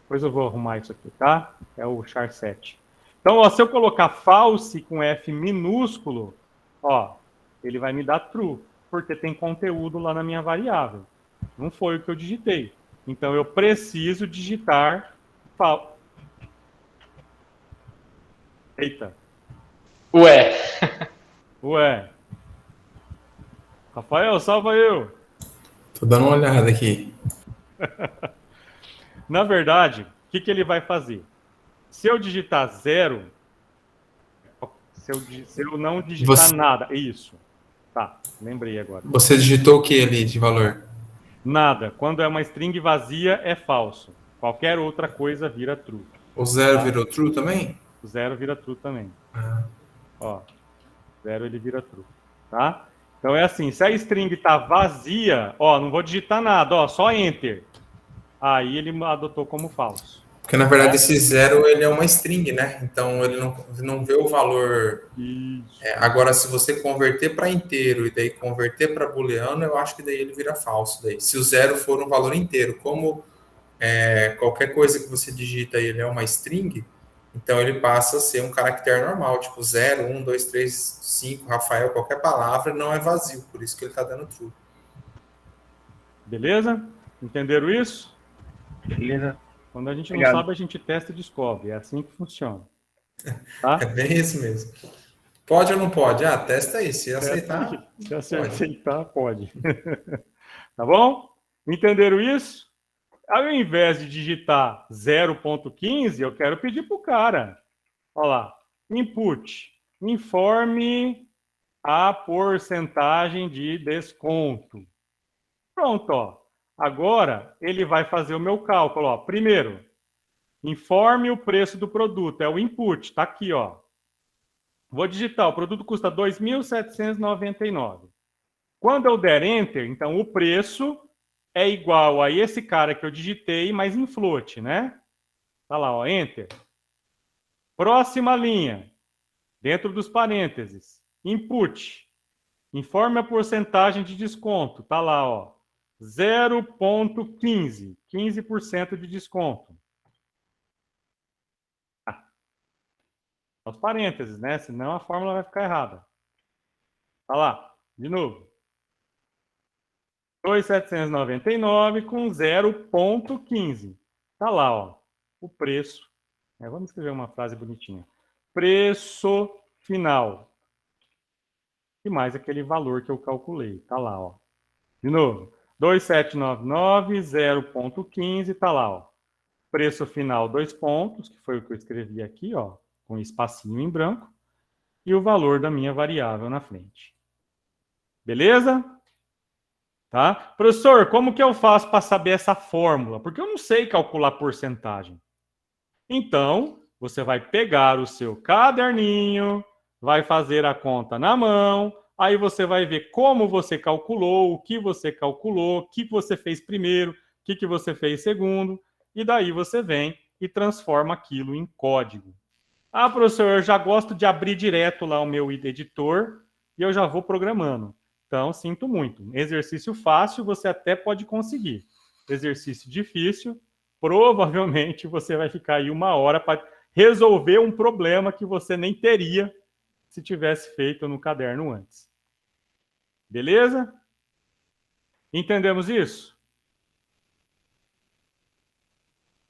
Depois eu vou arrumar isso aqui, tá? É o char 7. Então, ó, se eu colocar false com F minúsculo, ó, ele vai me dar true, porque tem conteúdo lá na minha variável. Não foi o que eu digitei. Então, eu preciso digitar false. Eita. Ué. Rafael, salva eu. Tô dando uma olhada aqui. Na verdade, o que ele vai fazer? Se eu digitar 0, se eu não digitar nada, isso. Tá, lembrei agora. Você digitou o que ali de valor? Nada. Quando é uma string vazia, é falso. Qualquer outra coisa vira true. O 0 virou true também? O 0 vira true também. Ó, 0 ele vira true, tá? Então é assim, se a string tá vazia, ó, não vou digitar nada, ó, só enter. Aí ele adotou como falso. Porque, na verdade, esse 0 ele é uma string, né? Então, ele não vê o valor. Agora, se você converter para inteiro e daí converter para booleano, eu acho que daí ele vira falso. Daí. Se o 0 for um valor inteiro, como qualquer coisa que você digita ele é uma string, então ele passa a ser um caractere normal, tipo 0, 1, 2, 3, 5, Rafael, qualquer palavra não é vazio, por isso que ele está dando true. Beleza? Entenderam isso? Beleza. Quando a gente Obrigado. não sabe, a gente testa e descobre. É assim que funciona. Tá? É bem isso mesmo. Pode ou não pode? Testa aí. Se aceitar, se aceitar, pode. Tá bom? Entenderam isso? Ao invés de digitar 0.15, eu quero pedir para o cara. Olha lá. Input. Informe a porcentagem de desconto. Pronto, ó. Agora, ele vai fazer o meu cálculo. Ó. Primeiro, informe o preço do produto. É o input. Está aqui, ó. Vou digitar. O produto custa R$ 2.799. Quando eu der Enter, então o preço é igual a esse cara que eu digitei, mas em float, né? Tá lá, ó. Enter. Próxima linha. Dentro dos parênteses. Input. Informe a porcentagem de desconto. Tá lá, ó. 0,15. 15% de desconto. Os parênteses, né? Senão a fórmula vai ficar errada. Tá lá. De novo. 2.799 com 0,15. Tá lá, ó. O preço. Vamos escrever uma frase bonitinha. Preço final. E mais aquele valor que eu calculei. Tá lá, ó. De novo. 2.799, 0,15, tá lá, ó. Preço final, 2 pontos, que foi o que eu escrevi aqui, ó, com espacinho em branco, e o valor da minha variável na frente. Beleza? Tá? Professor, como que eu faço para saber essa fórmula? Porque eu não sei calcular porcentagem. Então, você vai pegar o seu caderninho, vai fazer a conta na mão, aí você vai ver como você calculou, o que você fez primeiro, o que você fez segundo, e daí você vem e transforma aquilo em código. Ah, professor, eu já gosto de abrir direto lá o meu editor e eu já vou programando. Então, sinto muito. Exercício fácil, você até pode conseguir. Exercício difícil, provavelmente você vai ficar aí 1 hora para resolver um problema que você nem teria se tivesse feito no caderno antes. Beleza? Entendemos isso?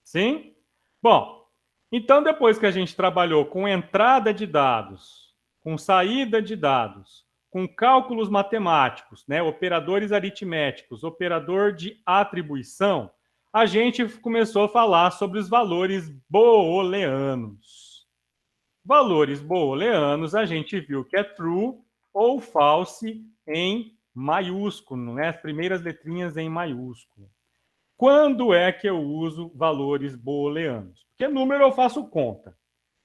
Sim? Bom, então depois que a gente trabalhou com entrada de dados, com saída de dados, com cálculos matemáticos, né, operadores aritméticos, operador de atribuição, a gente começou a falar sobre os valores booleanos. Valores booleanos, a gente viu que é true ou false em maiúsculo, né, as primeiras letrinhas em maiúsculo. Quando é que eu uso valores booleanos? Porque número eu faço conta.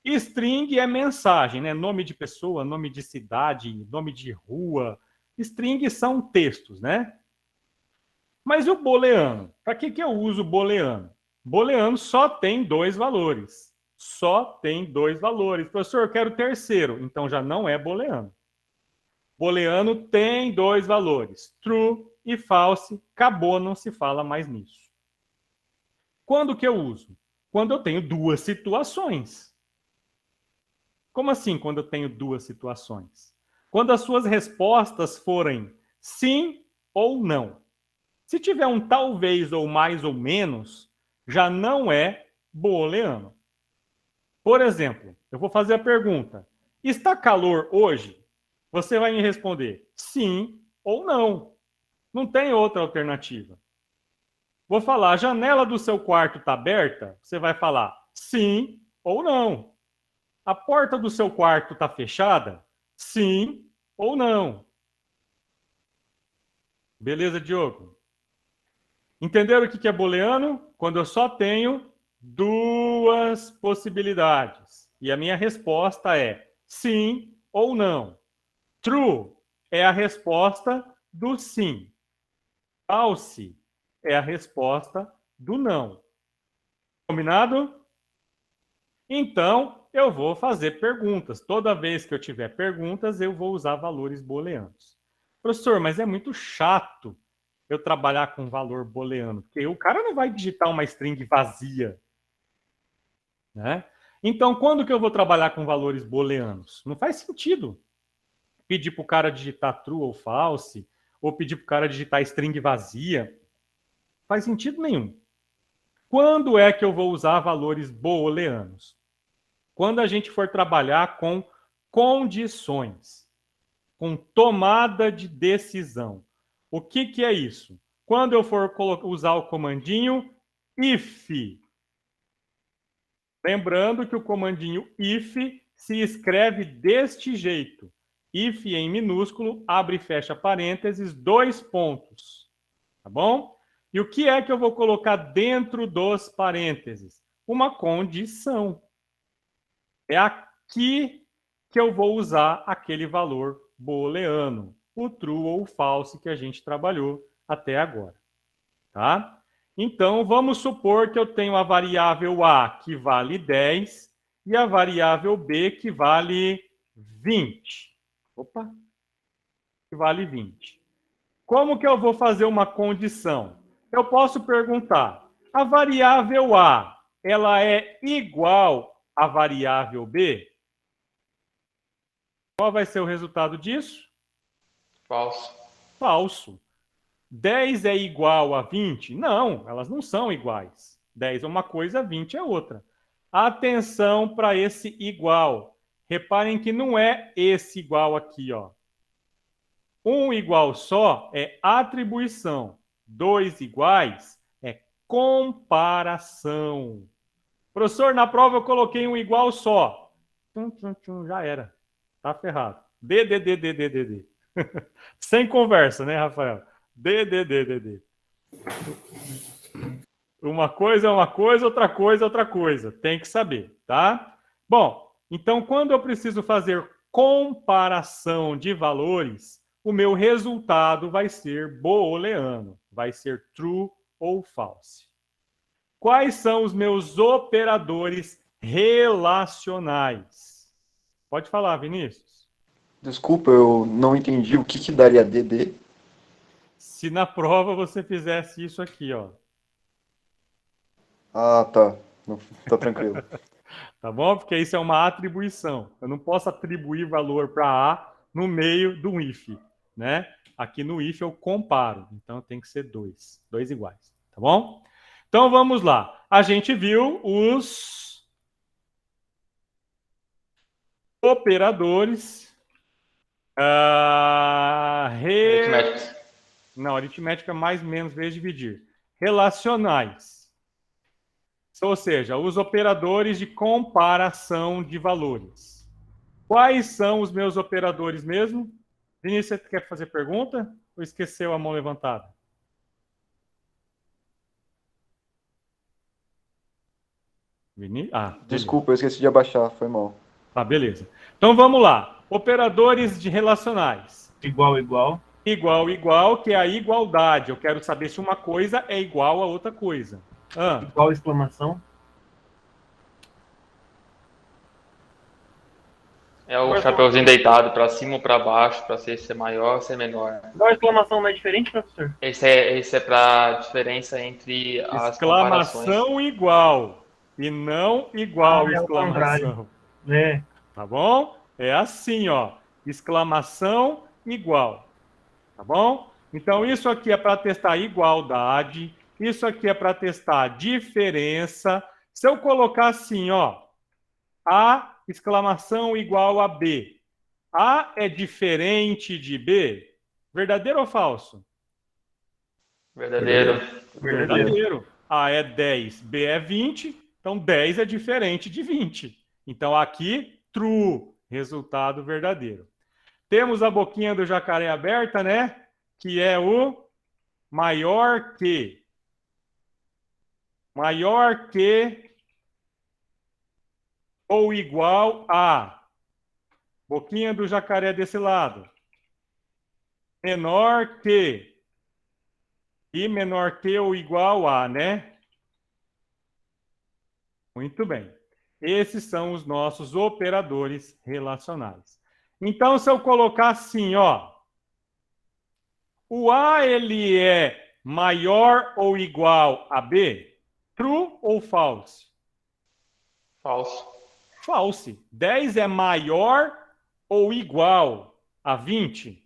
String é mensagem, né? Nome de pessoa, nome de cidade, nome de rua. String são textos, né? Mas e o booleano? Para que eu uso booleano? Booleano só tem 2 valores. Só tem 2 valores. Professor, eu quero o terceiro. Então já não é booleano. Booleano tem 2 valores. True e false. Acabou, não se fala mais nisso. Quando que eu uso? Quando eu tenho 2 situações. Como assim, quando eu tenho 2 situações? Quando as suas respostas forem sim ou não. Se tiver um talvez ou mais ou menos, já não é booleano. Por exemplo, eu vou fazer a pergunta: está calor hoje? Você vai me responder sim ou não. Não tem outra alternativa. Vou falar, a janela do seu quarto está aberta? Você vai falar sim ou não. A porta do seu quarto está fechada? Sim ou não. Beleza, Diogo? Entenderam o que é booleano? Quando eu só tenho 2 possibilidades. E a minha resposta é sim ou não. True é a resposta do sim. False é a resposta do não. Combinado? Então, eu vou fazer perguntas. Toda vez que eu tiver perguntas, eu vou usar valores booleanos. Professor, mas é muito chato eu trabalhar com valor booleano, porque o cara não vai digitar uma string vazia, né? Então, quando que eu vou trabalhar com valores booleanos? Não faz sentido pedir para o cara digitar true ou false, ou pedir para o cara digitar string vazia. Não faz sentido nenhum. Quando é que eu vou usar valores booleanos? Quando a gente for trabalhar com condições, com tomada de decisão. O que é isso? Quando eu for usar o comandinho if. Lembrando que o comandinho if se escreve deste jeito. If em minúsculo, abre e fecha parênteses, 2 pontos. Tá bom? E o que é que eu vou colocar dentro dos parênteses? Uma condição. É aqui que eu vou usar aquele valor booleano, o true ou o false que a gente trabalhou até agora. Tá? Então, vamos supor que eu tenho a variável A que vale 10 e a variável B que vale 20. Opa! Que vale 20. Como que eu vou fazer uma condição? Eu posso perguntar, a variável A, ela é igual à variável B? Qual vai ser o resultado disso? Falso. Falso. 10 é igual a 20? Não, elas não são iguais. 10 é uma coisa, 20 é outra. Atenção para esse igual. Reparem que não é esse igual aqui, ó. 1 igual só é atribuição. 2 iguais é comparação. Professor, na prova eu coloquei um igual só. Já era. Tá ferrado. D. Sem conversa, né, Rafael? D. Uma coisa é uma coisa, outra coisa é outra coisa. Tem que saber, tá? Bom, então quando eu preciso fazer comparação de valores, o meu resultado vai ser booleano. Vai ser true ou false. Quais são os meus operadores relacionais? Pode falar, Vinícius. Desculpa, eu não entendi o que daria DD. Se na prova você fizesse isso aqui, ó. Ah, tá. Não, tá tranquilo. Tá bom? Porque isso é uma atribuição. Eu não posso atribuir valor para A no meio do if, né? Aqui no if eu comparo. Então tem que ser dois iguais. Tá bom? Então vamos lá. A gente viu os operadores. Aritméticos. Não, aritmética é mais menos vezes dividir. Relacionais. Ou seja, os operadores de comparação de valores. Quais são os meus operadores mesmo? Vinícius, você quer fazer pergunta? Ou esqueceu a mão levantada? Beleza. Desculpa, eu esqueci de abaixar, foi mal. Tá, beleza. Então vamos lá. Operadores de relacionais. Igual, igual. Igual, igual, que é a igualdade. Eu quero saber se uma coisa é igual a outra coisa. Igual, exclamação. É o chapeuzinho deitado para cima ou para baixo, para ser maior ou ser menor. Igual, exclamação não é diferente, professor? Esse é para diferença entre as comparações. Exclamação igual e não igual é o exclamação. É. Tá bom? É assim, ó. Exclamação igual. Tá bom? Então, isso aqui é para testar igualdade. Isso aqui é para testar diferença. Se eu colocar assim, ó. A exclamação igual a B. A é diferente de B? Verdadeiro ou falso? Verdadeiro. Verdadeiro. A é 10, B é 20. Então, 10 é diferente de 20. Então, aqui, true. Resultado verdadeiro. Temos a boquinha do jacaré aberta, né? Que é o maior que. Maior que ou igual a. Boquinha do jacaré desse lado. Menor que. E menor que ou igual a, né? Muito bem. Esses são os nossos operadores relacionais. Então, se eu colocar assim, ó. O A, ele é maior ou igual a B? True ou false? Falso. False. 10 é maior ou igual a 20?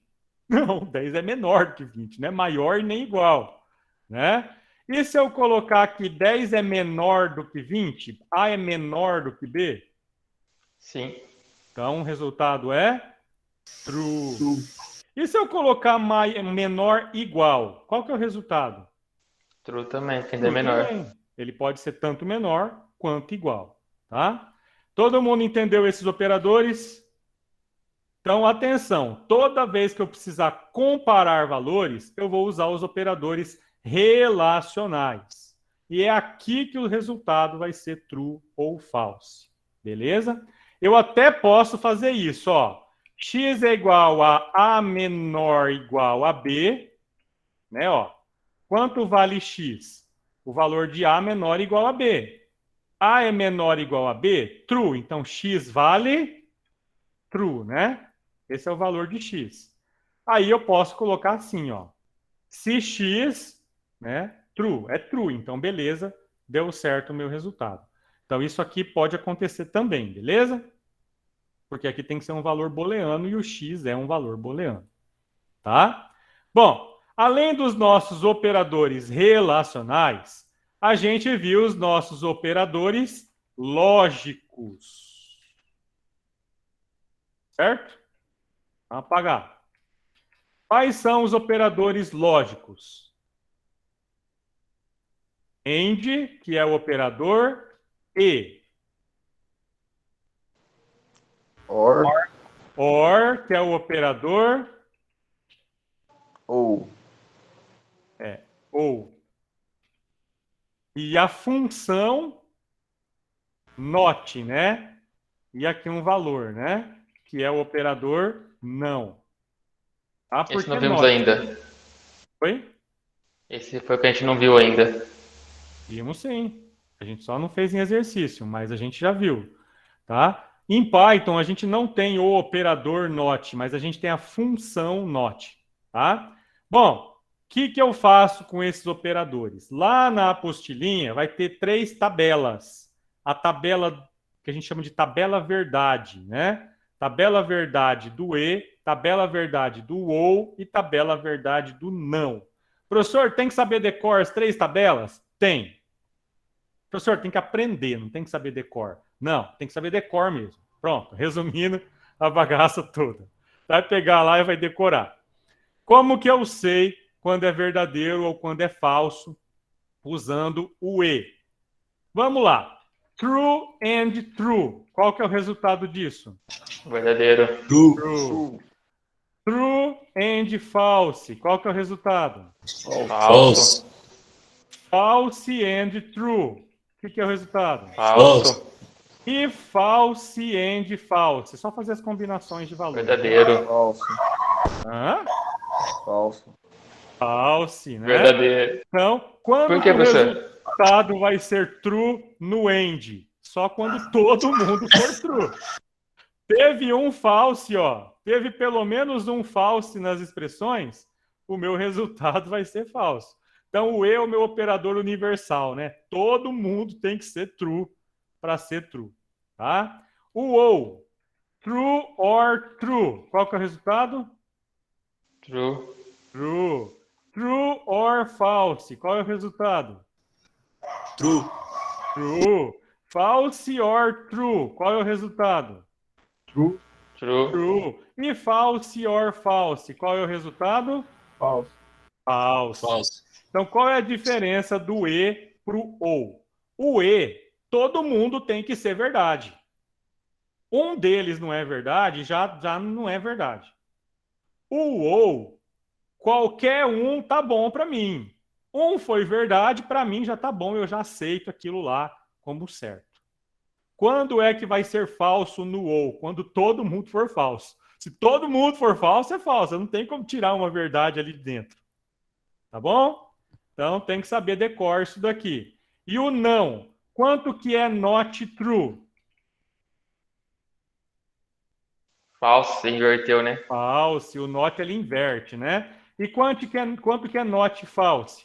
Não, 10 é menor do que 20, não é maior nem igual, né? E se eu colocar aqui 10 é menor do que 20, A é menor do que B? Sim. Então, o resultado é true. E se eu colocar menor igual, qual que é o resultado? True também, que ainda é menor. Também. Ele pode ser tanto menor quanto igual, tá? Todo mundo entendeu esses operadores? Então, atenção, toda vez que eu precisar comparar valores, eu vou usar os operadores relacionais. E é aqui que o resultado vai ser true ou false. Beleza? Eu até posso fazer isso, ó. X é igual a A menor igual a B, né, ó. Quanto vale X? O valor de A menor igual a B. A é menor igual a B? True. Então, X vale true, né? Esse é o valor de X. Aí eu posso colocar assim, ó. Se X, né? True. É true. Então, beleza. Deu certo o meu resultado. Então, isso aqui pode acontecer também, beleza? Porque aqui tem que ser um valor booleano e o X é um valor booleano. Tá? Bom, além dos nossos operadores relacionais, a gente viu os nossos operadores lógicos. Certo? Vamos apagar. Quais são os operadores lógicos? AND, que é o operador E. OR, que é o operador Ou. OU. E a função NOT, né? E aqui um valor, né? Que é o operador não. Tá? Esse não vimos not? ainda. Oi? Esse foi o que a gente não viu ainda. Vimos sim. A gente só não fez em exercício, mas a gente já viu. Tá? Em Python, a gente não tem o operador not, mas a gente tem a função not, tá? Bom, o que eu faço com esses operadores? Lá na apostilinha vai ter 3 tabelas. A tabela que a gente chama de tabela verdade, né? Tabela verdade do e, tabela verdade do ou e tabela verdade do não. Professor, tem que saber decor as 3 tabelas? Tem. Professor, tem que aprender, não tem que saber decor. Não, tem que saber decor mesmo. Pronto, resumindo a bagaça toda. Vai pegar lá e vai decorar. Como que eu sei quando é verdadeiro ou quando é falso usando o e? Vamos lá. True and true. Qual que é o resultado disso? Verdadeiro. True. True and false. Qual que é o resultado? Falso. False and true. O que é o resultado? Falso. E false and false. Só fazer as combinações de valores. Verdadeiro. Falso. Hã? Falso. False, né? Verdadeiro. Então, quando Por que, o professor? resultado vai ser true no end? Só quando todo mundo for true. Teve um false, ó. Teve pelo menos um false nas expressões, o meu resultado vai ser falso. Então, o e é o meu operador universal, né? Todo mundo tem que ser true para ser true, tá? O ou, true or true. Qual que é o resultado? True. True. True or false. Qual é o resultado? True. True. False or true. Qual é o resultado? True, True. True. E false or false. Qual é o resultado? false. False. Então, qual é a diferença do e para o ou? O e, todo mundo tem que ser verdade. Um deles não é verdade, já não é verdade. O ou, qualquer um tá bom para mim. Um foi verdade, para mim já tá bom, eu já aceito aquilo lá como certo. Quando é que vai ser falso no ou? Quando todo mundo for falso. Se todo mundo for falso, é falso. Não tem como tirar uma verdade ali de dentro. Tá bom? Então tem que saber decor isso daqui. E o não? Quanto que é not true? Falso. Inverteu, né? False. O not ele inverte, né? E quanto que é not false?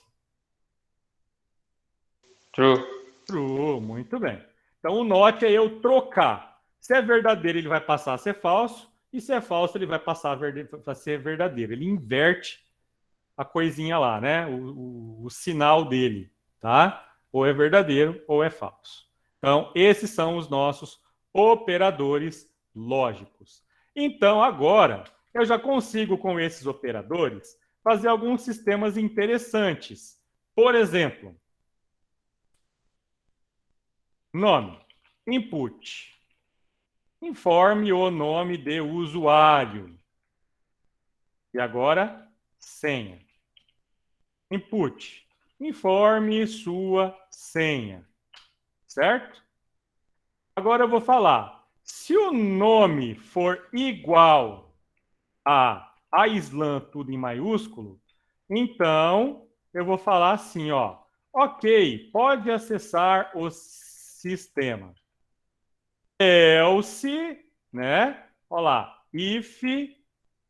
True. True, muito bem. Então o not é eu trocar. Se é verdadeiro, ele vai passar a ser falso. E se é falso, ele vai passar a ser verdadeiro. Ele inverte a coisinha lá, né? O sinal dele, tá? Ou é verdadeiro ou é falso. Então, esses são os nossos operadores lógicos. Então, agora, eu já consigo, com esses operadores, fazer alguns sistemas interessantes. Por exemplo, nome, input. Informe o nome de usuário. E agora, senha. Input. Informe sua senha. Certo? Agora eu vou falar. Se o nome for igual a Aislan, tudo em maiúsculo, então eu vou falar assim, ó. Ok, pode acessar o sistema. Else, né? Olha lá. If,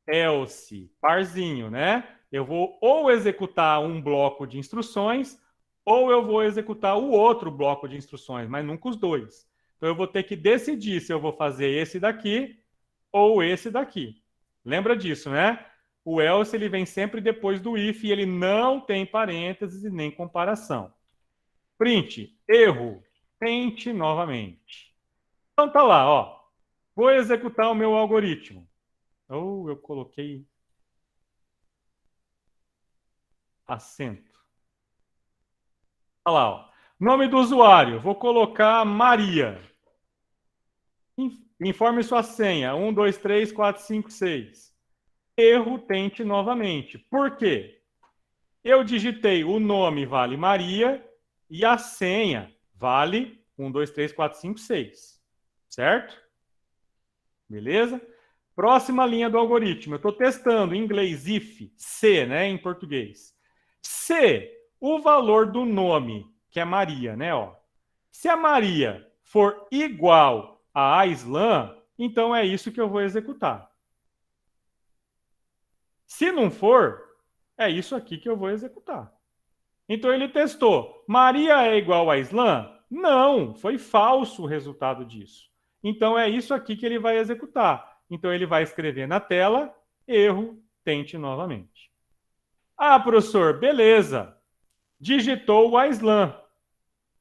else. Parzinho, né? Eu vou ou executar um bloco de instruções ou eu vou executar o outro bloco de instruções, mas nunca os dois. Então eu vou ter que decidir se eu vou fazer esse daqui ou esse daqui. Lembra disso, né? O else ele vem sempre depois do if e ele não tem parênteses e nem comparação. Print, erro, tente novamente. Então tá lá, ó. Vou executar o meu algoritmo. Ou eu coloquei acento. Olha lá, ó. Nome do usuário. Vou colocar Maria. Informe sua senha. 1, 2, 3, 4, 5, 6. Erro, tente novamente. Por quê? Eu digitei o nome vale Maria e a senha vale 1, 2, 3, 4, 5, 6. Certo? Beleza? Próxima linha do algoritmo. Eu estou testando em inglês if, se, né, em português. Se o valor do nome, que é Maria, né, ó. Se a Maria for igual a Aislan, então é isso que eu vou executar. Se não for, é isso aqui que eu vou executar. Então ele testou. Maria é igual a Aislan? Não, foi falso o resultado disso. Então é isso aqui que ele vai executar. Então ele vai escrever na tela, erro, tente novamente. Ah, professor, beleza. Digitou o Aislan.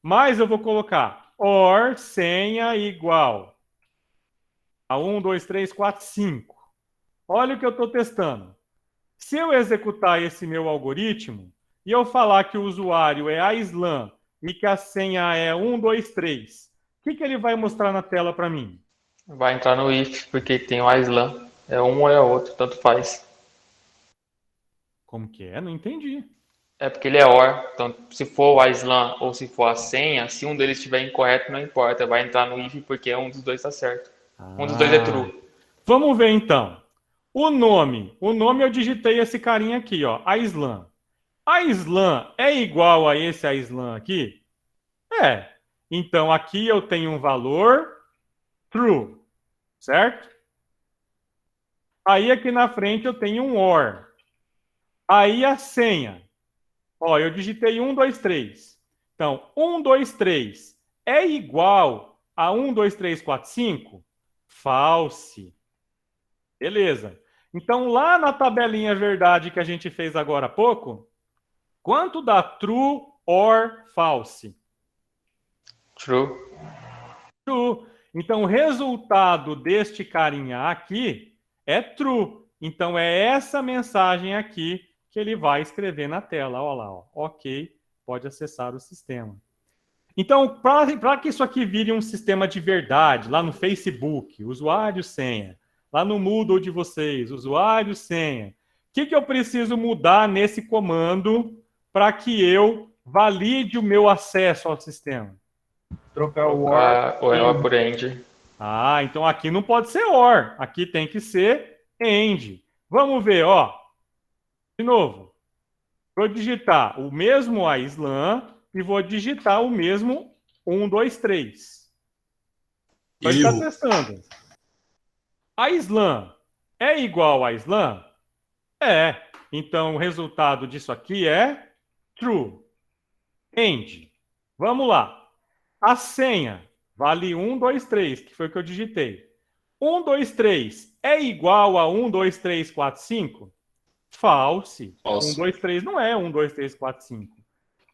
Mas eu vou colocar OR senha igual a 1, 2, 3, 4, 5. Olha o que eu estou testando. Se eu executar esse meu algoritmo e eu falar que o usuário é Aislan e que a senha é 1, 2, 3, o que ele vai mostrar na tela para mim? Vai entrar no if, porque tem o Aislan. É um ou é outro, tanto faz. Como que é? Não entendi. É porque ele é OR. Então, se for o Aislan ou se for a senha, se um deles estiver incorreto, não importa. Vai entrar no if porque um dos dois está certo. Um dos dois é true. Vamos ver então. O nome eu digitei esse carinha aqui, ó, Aislan. Aislan é igual a esse Aislan aqui? É. Então aqui eu tenho um valor true, certo? Aí aqui na frente eu tenho um OR. Aí a senha. Ó, eu digitei 1, 2, 3. Então, 1, 2, 3 é igual a 1, 2, 3, 4, 5? False. Beleza. Então, lá na tabelinha verdade que a gente fez agora há pouco, quanto dá true or false? True. True. Então, o resultado deste carinha aqui é true. Então, é essa mensagem aqui que ele vai escrever na tela. Olha lá, ó. Ok, pode acessar o sistema. Então, para que isso aqui vire um sistema de verdade, lá no Facebook, usuário senha, lá no Moodle de vocês, usuário senha, o que eu preciso mudar nesse comando para que eu valide o meu acesso ao sistema? Trocar o O OR OR por end. Ah, então aqui não pode ser OR, aqui tem que ser AND. Vamos ver, ó. De novo, vou digitar o mesmo Aislan e vou digitar o mesmo 1, 2, 3. Então ele está testando. Aislan é igual a Aislan? É. Então o resultado disso aqui é true. AND. Vamos lá. A senha vale 1, 2, 3, que foi o que eu digitei. 1, 2, 3 é igual a 1, 2, 3, 4, 5? False. 1, 2, 3 não é 1, 2, 3, 4, 5.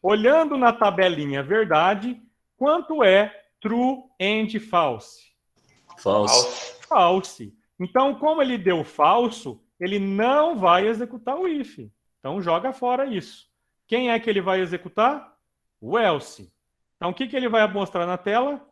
Olhando na tabelinha verdade, quanto é true and false? False. False. Então, como ele deu falso, ele não vai executar o if. Então, joga fora isso. Quem é que ele vai executar? O else. Então, o que ele vai mostrar na tela?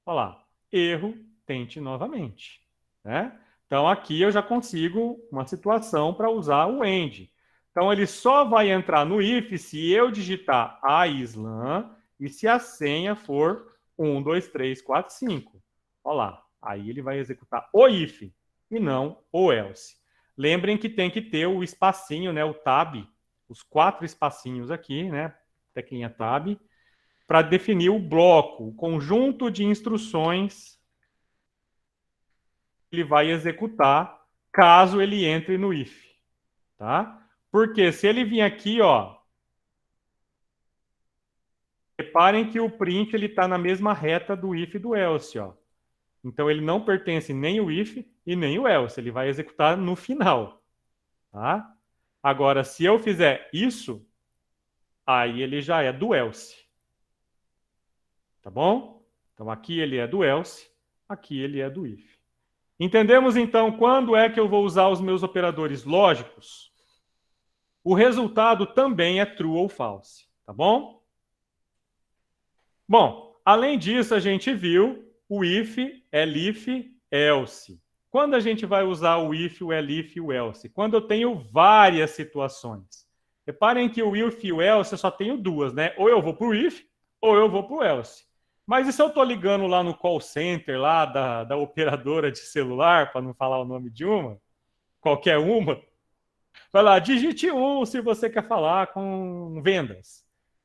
Olha lá. Erro, tente novamente. Né? Então, aqui eu já consigo uma situação para usar o AND. Então, ele só vai entrar no if se eu digitar Aislan e se a senha for 1, 2, 3, 4, 5. Olha lá. Aí ele vai executar o if e não o else. Lembrem que tem que ter o espacinho, né, o tab, os 4 espacinhos aqui, né, teclinha tab, para definir o bloco, o conjunto de instruções que ele vai executar caso ele entre no if, tá? Porque se ele vir aqui, ó, reparem que o print ele está na mesma reta do if e do else, ó. Então ele não pertence nem o if e nem o else, ele vai executar no final, tá? Agora, se eu fizer isso, aí ele já é do else. Tá bom? Então aqui ele é do else, aqui ele é do if. Entendemos então quando é que eu vou usar os meus operadores lógicos? O resultado também é true ou false, tá bom? Bom, além disso a gente viu o if, elif, else. Quando a gente vai usar o if, o elif e o else? Quando eu tenho várias situações. Reparem que o if e o else eu só tenho duas, né? Ou eu vou para o if, ou eu vou para o else. Mas e se eu estou ligando lá no call center lá da operadora de celular, para não falar o nome de uma, qualquer uma, vai lá, digite 1 se você quer falar com vendas.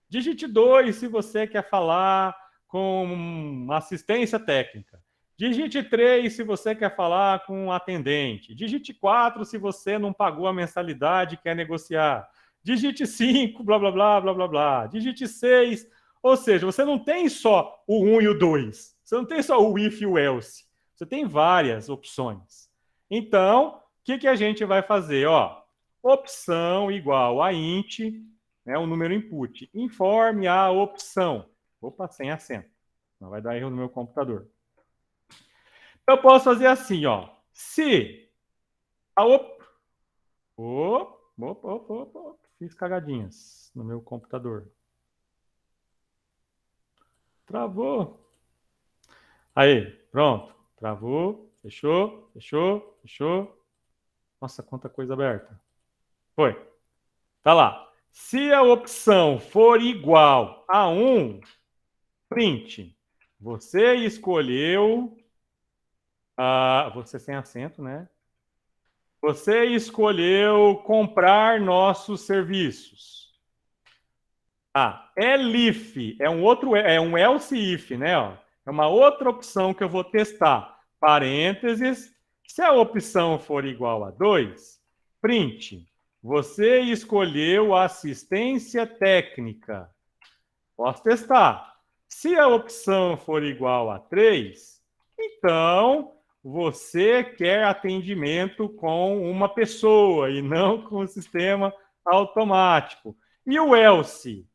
Digite 2 se você quer falar com assistência técnica. Digite 3 se você quer falar com um atendente. Digite 4 se você não pagou a mensalidade e quer negociar. Digite 5, blá, blá, blá, blá, blá, blá. Digite 6. Ou seja, você não tem só o 1 e o 2. Você não tem só o if e o else. Você tem várias opções. Então, o que a gente vai fazer? Ó, opção igual a int, né, o número input. Informe a opção. Opa, sem acento. Não vai dar erro no meu computador. Eu posso fazer assim, ó. Se a fiz cagadinhas no meu computador. Travou. Aí, pronto. Travou. Fechou, fechou, fechou. Nossa, quanta coisa aberta. Foi. Tá lá. Se a opção for igual a 1, print. Você escolheu... você sem acento, né? Você escolheu comprar nossos serviços. Elif é um else if, né? Ó. É uma outra opção que eu vou testar. Parênteses. Se a opção for igual a 2, print. Você escolheu assistência técnica. Posso testar. Se a opção for igual a 3, então você quer atendimento com uma pessoa e não com o sistema automático. E o else?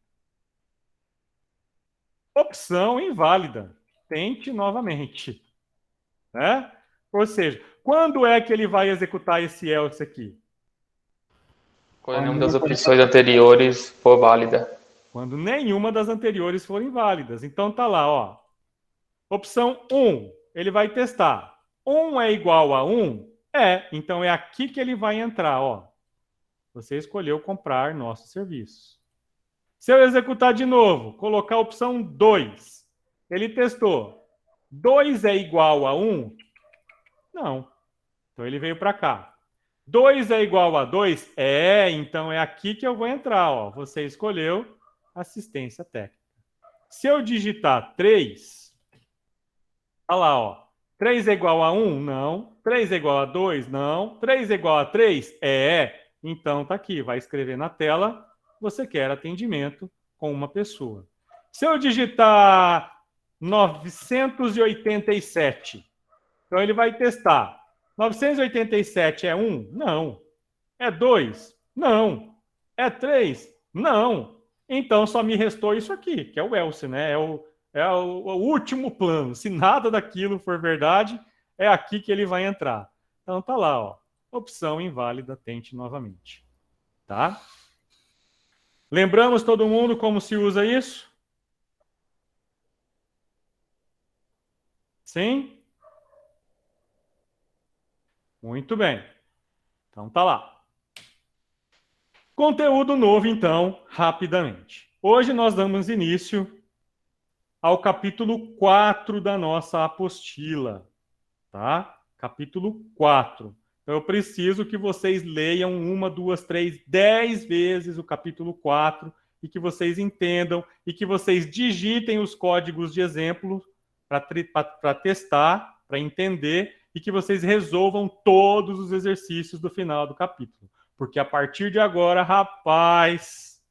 Opção inválida. Tente novamente. Né? Ou seja, quando é que ele vai executar esse else aqui? Quando nenhuma das opções anteriores for válida. Quando nenhuma das anteriores forem válidas. Então tá lá, ó. Opção 1, ele vai testar. 1 é igual a 1? Então é aqui que ele vai entrar, ó. Você escolheu comprar nosso serviço. Se eu executar de novo, colocar a opção 2, ele testou. 2 é igual a 1? Não. Então ele veio para cá. 2 é igual a 2? Então é aqui que eu vou entrar, ó. Você escolheu assistência técnica. Se eu digitar 3, olha lá, ó. 3 é igual a 1? Não. 3 é igual a 2? Não. 3 é igual a 3? Então tá aqui, vai escrever na tela, você quer atendimento com uma pessoa. Se eu digitar 987, então ele vai testar. 987 é 1? Não. É 2? Não. É 3? Não. Então só me restou isso aqui, que é o else, né? É o último plano. Se nada daquilo for verdade, é aqui que ele vai entrar. Então tá lá, ó. Opção inválida, tente novamente. Tá? Lembramos todo mundo como se usa isso? Sim? Muito bem. Então tá lá. Conteúdo novo, então, rapidamente. Hoje nós damos início ao capítulo 4 da nossa apostila, tá? Capítulo 4. Então, eu preciso que vocês leiam 1, 2, 3, 10 vezes o capítulo 4 e que vocês entendam e que vocês digitem os códigos de exemplo para testar, para entender e que vocês resolvam todos os exercícios do final do capítulo. Porque a partir de agora, rapaz,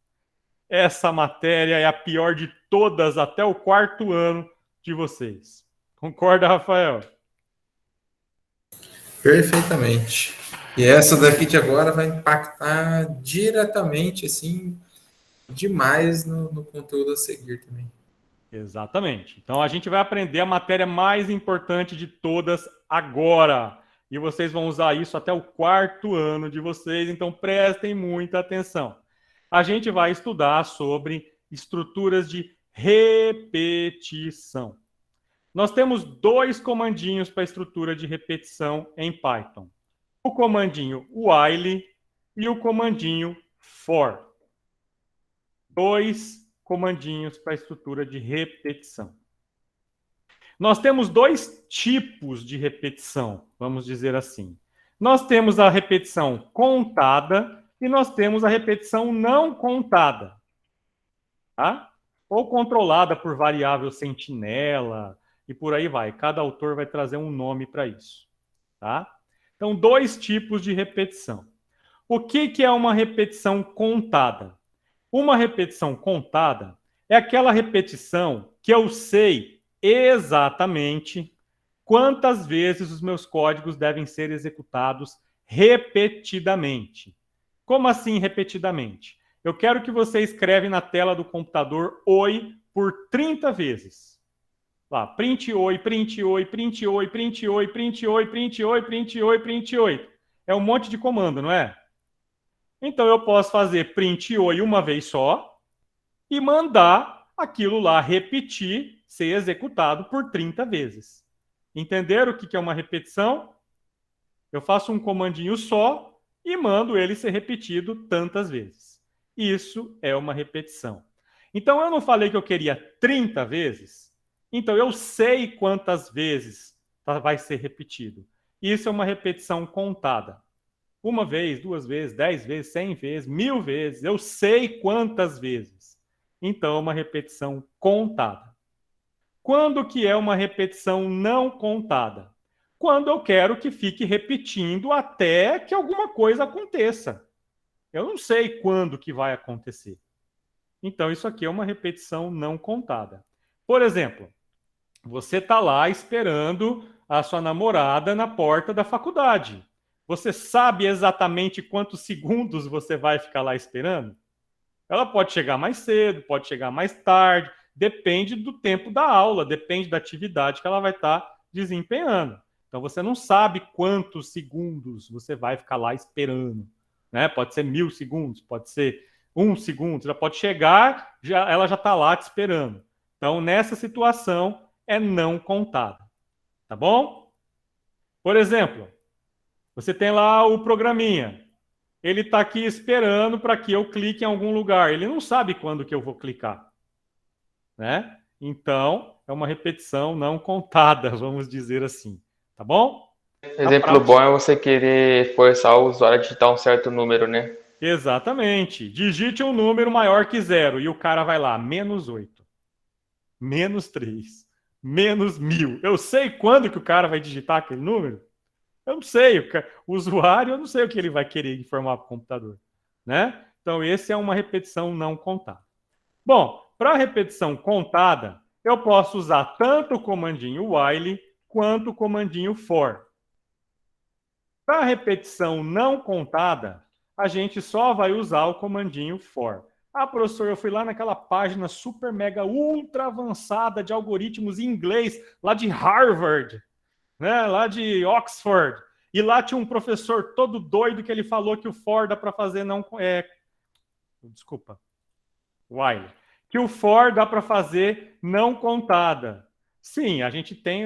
essa matéria é a pior de todas até o 4º ano de vocês. Concorda, Rafael? Perfeitamente. E essa daqui de agora vai impactar diretamente, assim, demais no conteúdo a seguir também. Exatamente. Então a gente vai aprender a matéria mais importante de todas agora. E vocês vão usar isso até o 4º ano de vocês, então prestem muita atenção. A gente vai estudar sobre estruturas de repetição. Nós temos 2 comandinhos para a estrutura de repetição em Python. O comandinho while e o comandinho for. 2 comandinhos para a estrutura de repetição. Nós temos 2 tipos de repetição, vamos dizer assim. Nós temos a repetição contada e nós temos a repetição não contada. Tá? ou controlada por variável sentinela, e por aí vai. Cada autor vai trazer um nome para isso. Tá? Então, 2 tipos de repetição. O que é uma repetição contada? Uma repetição contada é aquela repetição que eu sei exatamente quantas vezes os meus códigos devem ser executados repetidamente. Como assim repetidamente? Eu quero que você escreve na tela do computador oi por 30 vezes. Lá, print oi, print oi, print oi, print oi, print oi, print oi, print oi, print oi. É um monte de comando, não é? Então eu posso fazer print oi uma vez só e mandar aquilo lá repetir, ser executado por 30 vezes. Entenderam o que é uma repetição? Eu faço um comandinho só e mando ele ser repetido tantas vezes. Isso é uma repetição. Então eu não falei que eu queria 30 vezes? Então eu sei quantas vezes vai ser repetido. Isso é uma repetição contada. 1 vez, 2 vezes, 10 vezes, 100 vezes, 1000 vezes. Eu sei quantas vezes. Então é uma repetição contada. Quando que é uma repetição não contada? Quando eu quero que fique repetindo até que alguma coisa aconteça. Eu não sei quando que vai acontecer. Então isso aqui é uma repetição não contada. Por exemplo, você está lá esperando a sua namorada na porta da faculdade. Você sabe exatamente quantos segundos você vai ficar lá esperando? Ela pode chegar mais cedo, pode chegar mais tarde, depende do tempo da aula, depende da atividade que ela vai estar desempenhando. Então você não sabe quantos segundos você vai ficar lá esperando. Né? Pode ser 1000 segundos, pode ser 1 segundo, já pode chegar, ela já está lá te esperando. Então, nessa situação, é não contada. Tá bom? Por exemplo, você tem lá o programinha. Ele está aqui esperando para que eu clique em algum lugar. Ele não sabe quando que eu vou clicar. Né? Então, é uma repetição não contada, vamos dizer assim. Tá bom? Exemplo bom é você querer forçar o usuário a digitar um certo número, né? Exatamente. Digite um número maior que 0 e o cara vai lá, -8, -3, -1000. Eu sei quando que o cara vai digitar aquele número? Eu não sei. O usuário, eu não sei o que ele vai querer informar para o computador. Né? Então, esse é uma repetição não contada. Bom, para repetição contada, eu posso usar tanto o comandinho while quanto o comandinho for. Para repetição não contada, a gente só vai usar o comandinho for. Ah, professor, eu fui lá naquela página super mega ultra avançada de algoritmos em inglês, lá de Harvard, né, lá de Oxford, e lá tinha um professor todo doido que ele falou que o for dá para fazer não... while. Que o for dá para fazer não contada. Sim, a gente tem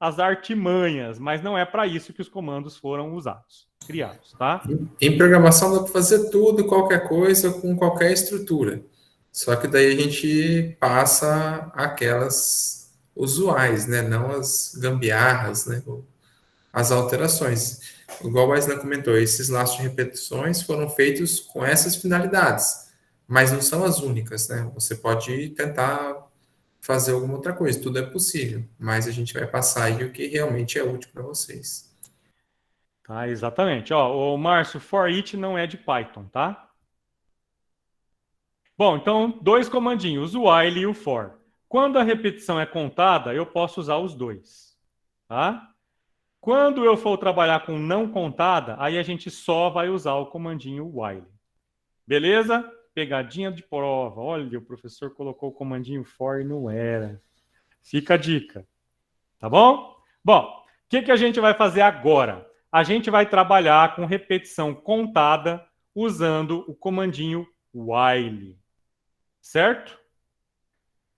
as artimanhas, mas não é para isso que os comandos foram usados, criados, tá? Em programação dá para fazer tudo, qualquer coisa, com qualquer estrutura. Só que daí a gente passa aquelas usuais, né? Não as gambiarras, né? As alterações. Igual o Aislan comentou, esses laços de repetições foram feitos com essas finalidades, mas não são as únicas, né? Você pode tentar fazer alguma outra coisa, tudo é possível, mas a gente vai passar aí o que realmente é útil para vocês. Tá, exatamente. Ó, o Márcio, for each não é de Python, tá? Bom, então, 2 comandinhos, o while e o for. Quando a repetição é contada, eu posso usar os 2, tá? Quando eu for trabalhar com não contada, aí a gente só vai usar o comandinho while. Beleza? Pegadinha de prova. Olha, o professor colocou o comandinho for e não era. Fica a dica. Tá bom? Bom, o que a gente vai fazer agora? A gente vai trabalhar com repetição contada usando o comandinho while. Certo?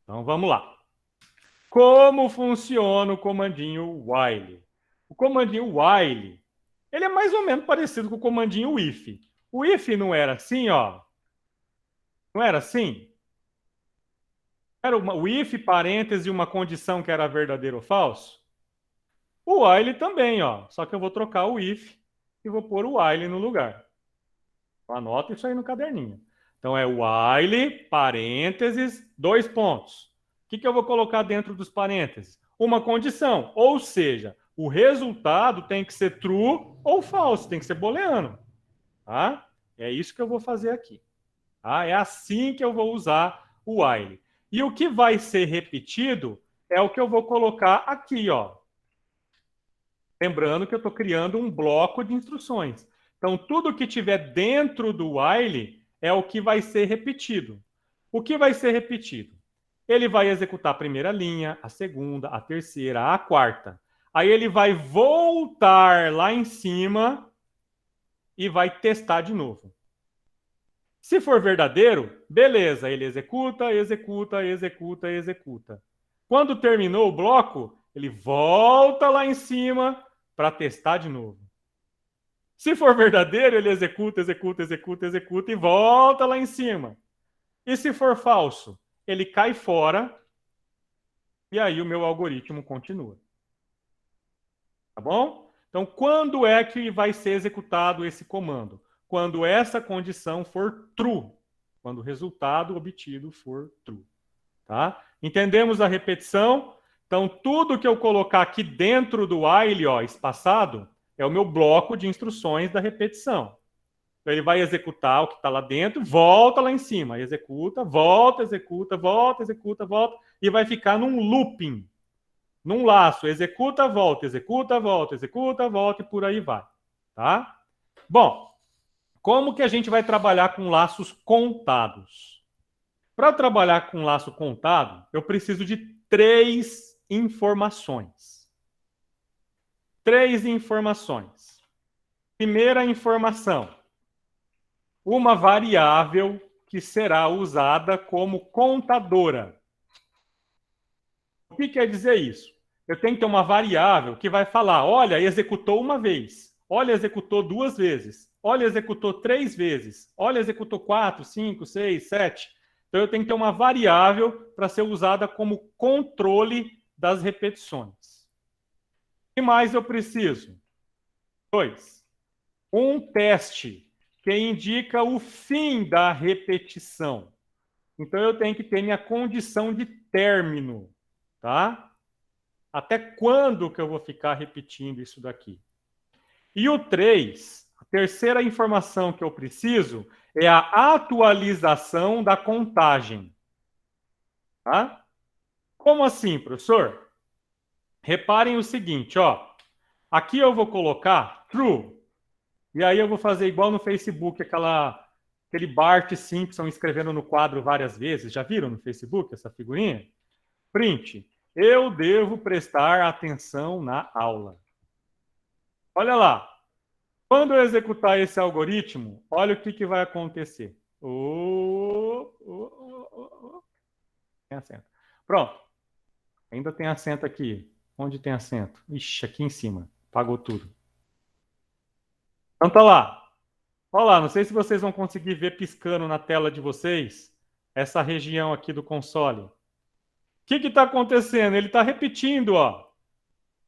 Então vamos lá. Como funciona o comandinho while? O comandinho while, ele é mais ou menos parecido com o comandinho if. O if não era assim, ó. Não era assim? Era o if, parêntese, uma condição que era verdadeiro ou falso? O while também, ó. Só que eu vou trocar o if e vou pôr o while no lugar. Anota isso aí no caderninho. Então, é while, parênteses, 2 pontos. O que eu vou colocar dentro dos parênteses? Uma condição, ou seja, o resultado tem que ser true ou false, tem que ser booleano. Tá? É isso que eu vou fazer aqui. Tá? É assim que eu vou usar o while. E o que vai ser repetido é o que eu vou colocar aqui, ó. Lembrando que eu estou criando um bloco de instruções. Então, tudo que tiver dentro do while é o que vai ser repetido. O que vai ser repetido? Ele vai executar a primeira linha, a segunda, a terceira, a quarta. Aí ele vai voltar lá em cima e vai testar de novo. Se for verdadeiro, beleza, ele executa, executa, executa, executa. Quando terminou o bloco, ele volta lá em cima para testar de novo. Se for verdadeiro, ele executa, executa, executa, executa e volta lá em cima. E se for falso, ele cai fora e aí o meu algoritmo continua. Tá bom? Então, quando é que vai ser executado esse comando? Quando essa condição for true. Quando o resultado obtido for true. Tá? Entendemos a repetição? Então, tudo que eu colocar aqui dentro do while, ó, espaçado, é o meu bloco de instruções da repetição. Então, ele vai executar o que está lá dentro, volta lá em cima, executa, volta, executa, volta, executa, volta, e vai ficar num looping, num laço, executa, volta, executa, volta, executa, volta, e por aí vai. Tá? Bom, como que a gente vai trabalhar com laços contados? Para trabalhar com laço contado, eu preciso de 3 informações. 3 informações. Primeira informação. Uma variável que será usada como contadora. O que quer dizer isso? Eu tenho que ter uma variável que vai falar, olha, executou uma vez. Olha, executou 2 vezes. Olha, executou 3 vezes. Olha, executou 4, 5, 6, 7. Então, eu tenho que ter uma variável para ser usada como controle das repetições. O que mais eu preciso? 2. Um teste que indica o fim da repetição. Então, eu tenho que ter minha condição de término. Tá? Até quando que eu vou ficar repetindo isso daqui? E o 3, a terceira informação que eu preciso é a atualização da contagem. Tá? Como assim, professor? Reparem o seguinte, ó. Aqui eu vou colocar true. E aí eu vou fazer igual no Facebook, aquele Bart Simpson escrevendo no quadro várias vezes. Já viram no Facebook essa figurinha? Print. Eu devo prestar atenção na aula. Olha lá. Quando eu executar esse algoritmo, olha o que vai acontecer. Tem acento. Pronto. Ainda tem acento aqui. Onde tem acento? Ixi, aqui em cima. Apagou tudo. Então tá lá. Olha lá, não sei se vocês vão conseguir ver piscando na tela de vocês essa região aqui do console. O que está acontecendo? Ele está repetindo, ó.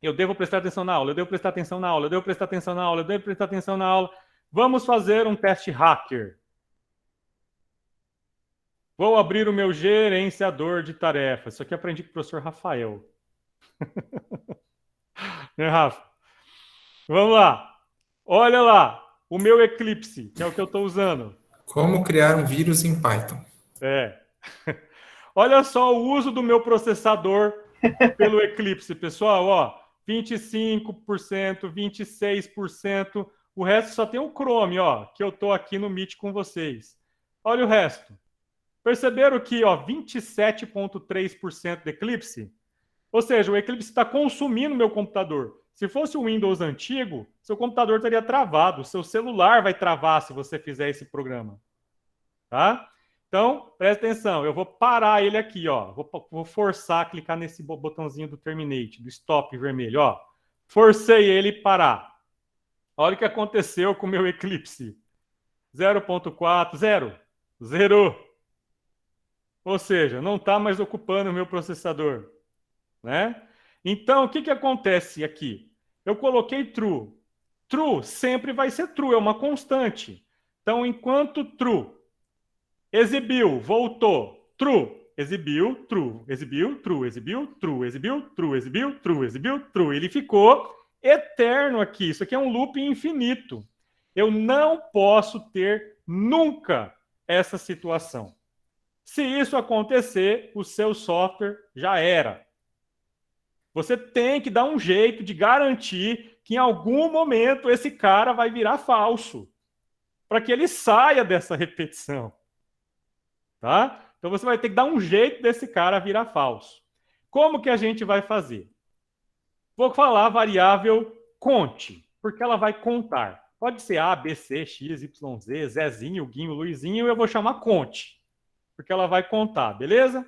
Eu devo prestar atenção na aula, eu devo prestar atenção na aula, eu devo prestar atenção na aula, eu devo prestar atenção na aula. Vamos fazer um teste hacker. Vou abrir o meu gerenciador de tarefas. Isso aqui eu aprendi com o professor Rafael. Né, Rafa? Vamos lá. Olha lá, o meu Eclipse, que é o que eu estou usando. Como criar um vírus em Python. É. Olha só o uso do meu processador pelo Eclipse, pessoal, ó. 25%, 26%, o resto só tem o Chrome, ó, que eu tô aqui no Meet com vocês. Olha o resto. Perceberam que, ó, 27,3% de Eclipse? Ou seja, o Eclipse está consumindo meu computador. Se fosse um Windows antigo, seu computador estaria travado, seu celular vai travar se você fizer esse programa. Tá? Então, presta atenção, eu vou parar ele aqui, ó. Vou forçar a clicar nesse botãozinho do Terminate, do Stop vermelho, ó. Forcei ele parar. Olha o que aconteceu com o meu Eclipse. 0.4, zerou. Ou seja, não está mais ocupando o meu processador. Né? Então, o que acontece aqui? Eu coloquei true. True sempre vai ser true, é uma constante. Então, enquanto true Exibiu, voltou, true. Exibiu, true. Exibiu, true. Exibiu, true. Exibiu, true. Exibiu, true. Exibiu, true. Ele ficou eterno aqui. Isso aqui é um loop infinito. Eu não posso ter nunca essa situação. Se isso acontecer, o seu software já era. Você tem que dar um jeito de garantir que em algum momento esse cara vai virar falso, para que ele saia dessa repetição. Tá? Então você vai ter que dar um jeito desse cara virar falso. Como que a gente vai fazer? Vou falar a variável conte, porque ela vai contar. Pode ser A, B, C, X, Y, Z, Zezinho, Guinho, Luizinho, eu vou chamar conte, porque ela vai contar, beleza?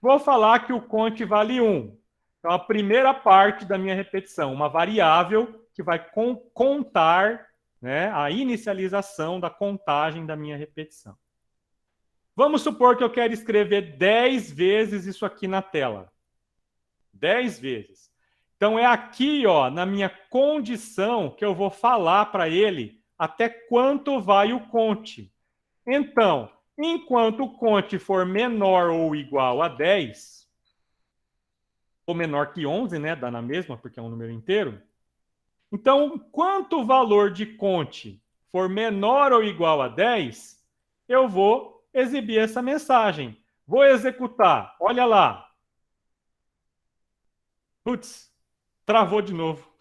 Vou falar que o conte vale 1. Então, a primeira parte da minha repetição, uma variável que vai contar, né, a inicialização da contagem da minha repetição. Vamos supor que eu quero escrever 10 vezes isso aqui na tela. 10 vezes. Então, é aqui, ó, na minha condição, que eu vou falar para ele até quanto vai o conte. Então, enquanto o conte for menor ou igual a 10, ou menor que 11, né? Dá na mesma, porque é um número inteiro. Então, quanto o valor de conte for menor ou igual a 10, eu vou exibir essa mensagem. Vou executar. Olha lá. Putz, travou de novo.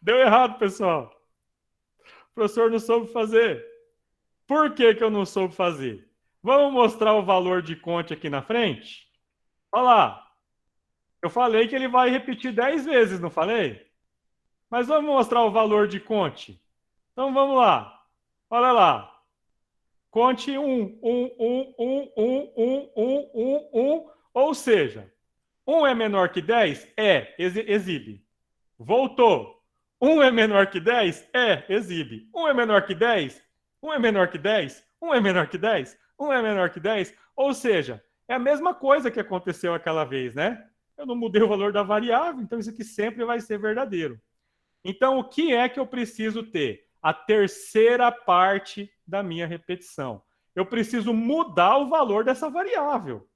Deu errado, pessoal. O professor não soube fazer. Por que que eu não soube fazer? Vamos mostrar o valor de conte aqui na frente? Olha lá. Eu falei que ele vai repetir 10 vezes, não falei? Mas vamos mostrar o valor de conte. Então vamos lá. Olha lá. Conte 1, 1. Ou seja, 1 é menor que 10? É, exibe. Voltou. 1 é menor que 10? É, exibe. 1 é menor que 10? 1 é menor que 10? 1 é menor que 10? 1 é menor que 10? Ou seja, é a mesma coisa que aconteceu aquela vez, né? Eu não mudei o valor da variável, então isso aqui sempre vai ser verdadeiro. Então, o que é que eu preciso ter? A terceira parte da minha repetição. Eu preciso mudar o valor dessa variável.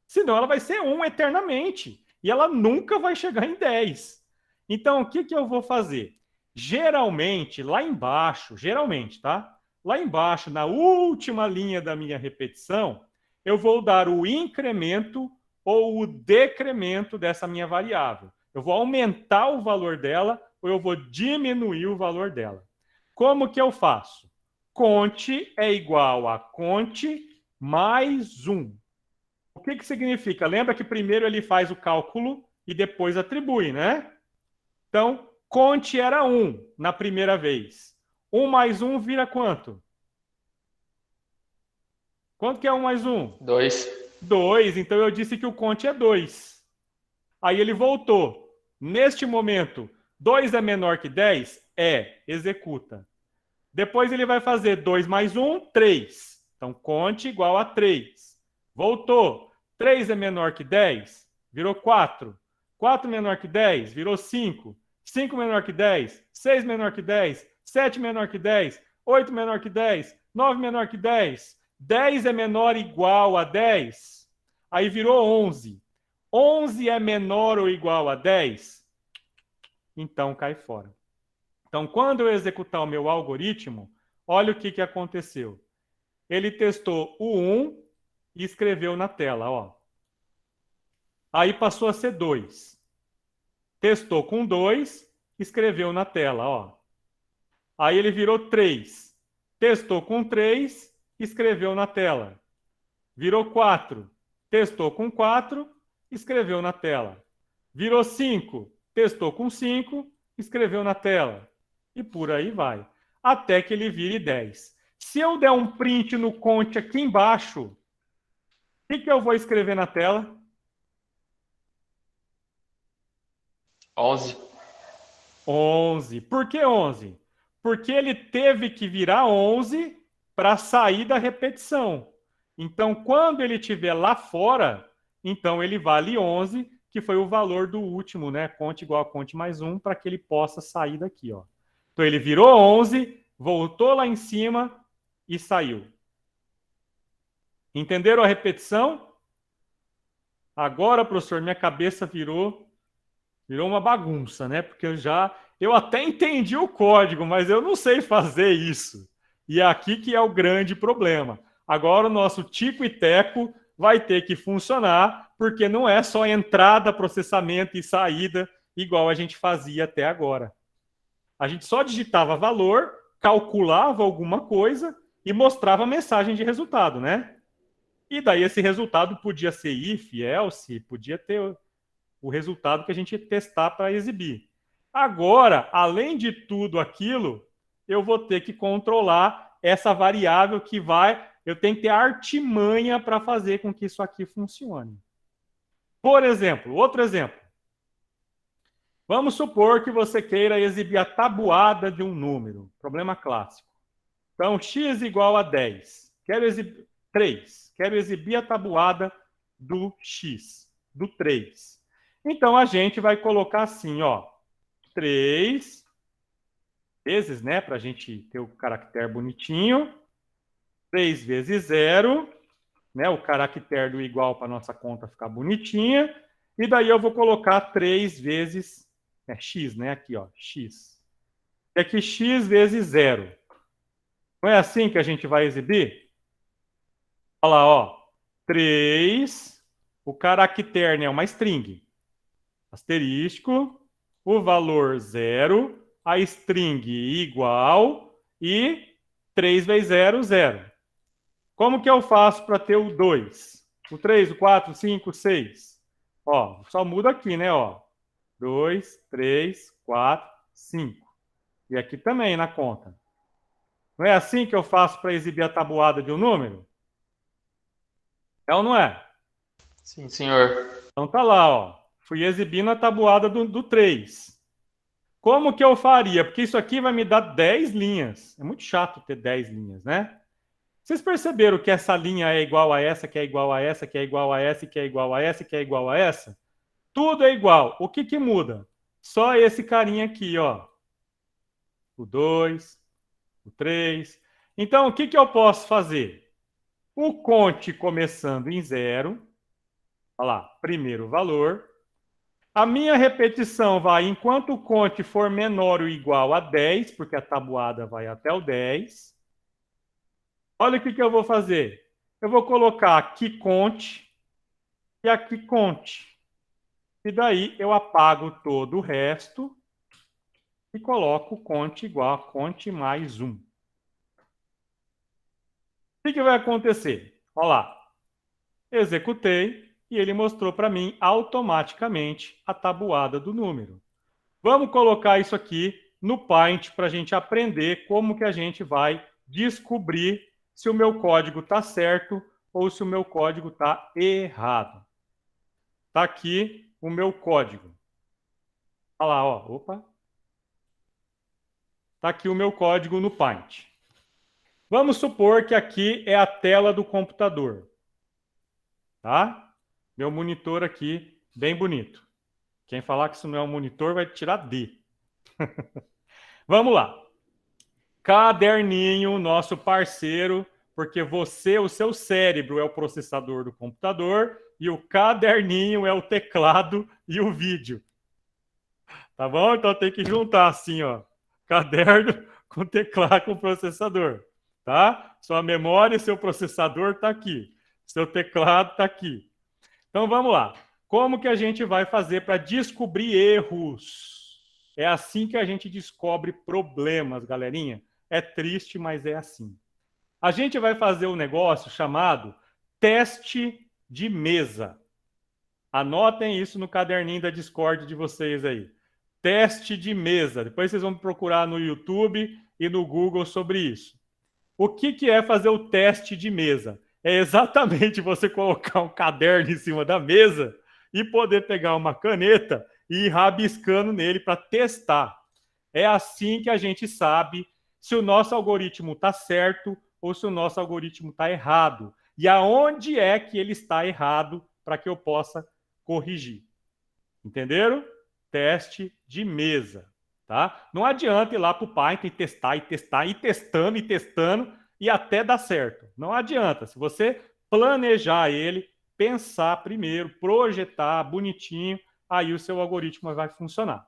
Senão ela vai ser 1 eternamente. E ela nunca vai chegar em 10. Então, o que que eu vou fazer? Geralmente, lá embaixo, geralmente, tá? Lá embaixo, na última linha da minha repetição, eu vou dar o incremento ou o decremento dessa minha variável. Eu vou aumentar o valor dela ou eu vou diminuir o valor dela. Como que eu faço? Conte é igual a conte mais 1. O que que significa? Lembra que primeiro ele faz o cálculo e depois atribui, né? Então, conte era 1 na primeira vez. 1 mais 1 vira quanto? Quanto que é 1 mais 1? 2. 2. Então, eu disse que o conte é 2. Aí ele voltou. Neste momento, 2 é menor que 10? É. Executa. Depois ele vai fazer 2 mais 1, 3. Então, conte igual a 3. Voltou. 3 é menor que 10? Virou 4. 4 menor que 10? Virou 5. 5 menor que 10? 6 menor que 10? 7 menor que 10? 8 menor que 10? 9 menor que 10? 10 é menor ou igual a 10? Aí virou 11. 11 é menor ou igual a 10? Então cai fora. Então, quando eu executar o meu algoritmo, olha o que que aconteceu. Ele testou o 1 e escreveu na tela, ó. Aí passou a ser 2. Testou com 2, escreveu na tela, ó. Aí ele virou 3. Testou com 3, escreveu na tela. Virou 4. Testou com 4, escreveu na tela. Virou 5. Testou com 5, escreveu na tela. E por aí vai. Até que ele vire 10. Se eu der um print no conte aqui embaixo, o que que eu vou escrever na tela? 11. 11. Por que 11? Porque ele teve que virar 11 para sair da repetição. Então, quando ele estiver lá fora, então ele vale 11, que foi o valor do último, né? Conte igual a conte mais 1, para que ele possa sair daqui, ó. Então, ele virou 11, voltou lá em cima, e saiu. Entenderam a repetição? Agora, professor, minha cabeça virou uma bagunça, né? Porque eu até entendi o código, mas eu não sei fazer isso. E é aqui que é o grande problema. Agora o nosso Tico e Teco vai ter que funcionar, porque não é só entrada, processamento e saída, igual a gente fazia até agora. A gente só digitava valor, calculava alguma coisa e mostrava a mensagem de resultado, né? E daí esse resultado podia ser if, else, podia ter o resultado que a gente ia testar para exibir. Agora, além de tudo aquilo, eu vou ter que controlar essa variável que eu tenho que ter artimanha para fazer com que isso aqui funcione. Por exemplo, outro exemplo. Vamos supor que você queira exibir a tabuada de um número. Problema clássico. Então, x igual a 10. Quero exibir 3. Quero exibir a tabuada do x, do 3. Então, a gente vai colocar assim, ó, 3 vezes, né, para a gente ter o caractere bonitinho. 3 vezes 0, né, o caractere do igual para nossa conta ficar bonitinha. E daí eu vou colocar 3 vezes x, né, aqui, ó, x. E aqui x vezes 0. Não é assim que a gente vai exibir? Olha lá, ó. 3, o caractere é uma string. Asterístico, o valor 0, a string igual e 3 vezes 0, 0. Como que eu faço para ter o 2? O 3, o 4, o 5, o 6? Ó, só muda aqui, né, ó. 2, 3, 4, 5. E aqui também na conta. Não é assim que eu faço para exibir a tabuada de um número? É ou não é? Sim, senhor. Então tá lá, ó. Fui exibindo a tabuada do 3. Como que eu faria? Porque isso aqui vai me dar 10 linhas. É muito chato ter 10 linhas, né? Vocês perceberam que essa linha é igual a essa, que é igual a essa, que é igual a essa, que é igual a essa, que é igual a essa? Tudo é igual. O que que muda? Só esse carinha aqui, ó. O 2, o 3. Então, o que que eu posso fazer? O conte começando em 0. Olha lá, primeiro valor. A minha repetição vai enquanto o conte for menor ou igual a 10, porque a tabuada vai até o 10. Olha o que eu vou fazer. Eu vou colocar aqui conte e aqui conte. E daí eu apago todo o resto e coloco conte igual a conte mais 1. O que vai acontecer? Olha lá. Executei e ele mostrou para mim automaticamente a tabuada do número. Vamos colocar isso aqui no Paint para a gente aprender como que a gente vai descobrir se o meu código está certo ou se o meu código está errado. Está aqui o meu código. Olha lá, ó. Opa. Está aqui o meu código no Paint. Vamos supor que aqui é a tela do computador. Tá? Meu monitor aqui, bem bonito. Quem falar que isso não é um monitor vai tirar D. Vamos lá. Caderninho, nosso parceiro, porque você, o seu cérebro é o processador do computador e o caderninho é o teclado e o vídeo. Tá bom? Então tem que juntar assim, ó. Caderno com teclado com processador. Tá? Sua memória e seu processador tá aqui. Seu teclado tá aqui. Então vamos lá. Como que a gente vai fazer para descobrir erros? É assim que a gente descobre problemas, galerinha. É triste, mas é assim. A gente vai fazer um negócio chamado teste de mesa. Anotem isso no caderninho da Discord de vocês aí. Teste de mesa. Depois vocês vão procurar no YouTube e no Google sobre isso. O que é fazer o teste de mesa? É exatamente você colocar um caderno em cima da mesa e poder pegar uma caneta e ir rabiscando nele para testar. É assim que a gente sabe se o nosso algoritmo está certo ou se o nosso algoritmo está errado. E aonde é que ele está errado para que eu possa corrigir. Entenderam? Teste de mesa. Tá? Não adianta ir lá para o Python e testar, e testar, e testando, e até dar certo. Não adianta. Se você planejar ele, pensar primeiro, projetar bonitinho, aí o seu algoritmo vai funcionar.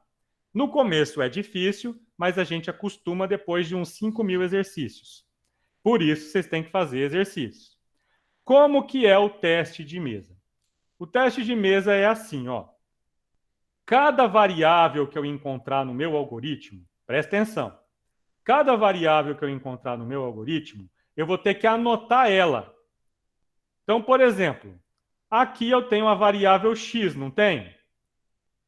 No começo é difícil, mas a gente acostuma depois de uns 5.000 exercícios. Por isso, vocês têm que fazer exercícios. Como que é o teste de mesa? O teste de mesa é assim, ó. Cada variável que eu encontrar no meu algoritmo, presta atenção, cada variável que eu encontrar no meu algoritmo, eu vou ter que anotar ela. Então, por exemplo, aqui eu tenho a variável x, não tem?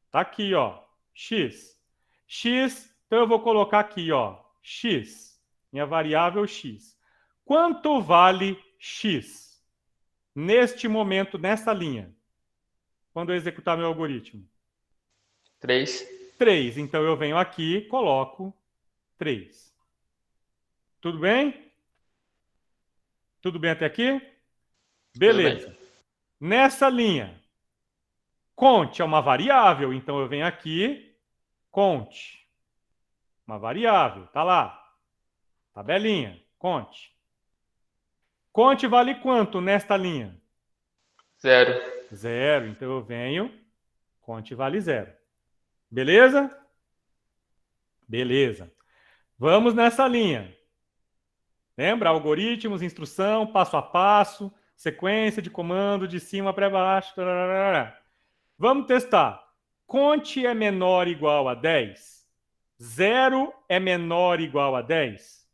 Tá aqui, ó, x. X, então eu vou colocar aqui, ó, x, minha variável x. Quanto vale x neste momento, nessa linha, quando eu executar meu algoritmo? 3. 3. Então eu venho aqui, coloco 3. Tudo bem? Tudo bem até aqui? Beleza. Tudo bem. Nessa linha, conte é uma variável, então eu venho aqui, conte. Uma variável, tá lá. Tabelinha, conte. Conte vale quanto nesta linha? 0. 0. Então eu venho, conte vale 0. Beleza? Beleza. Vamos nessa linha. Lembra? Algoritmos, instrução, passo a passo, sequência de comando de cima para baixo. Vamos testar. Conte é menor ou igual a 10? 0 é menor ou igual a 10?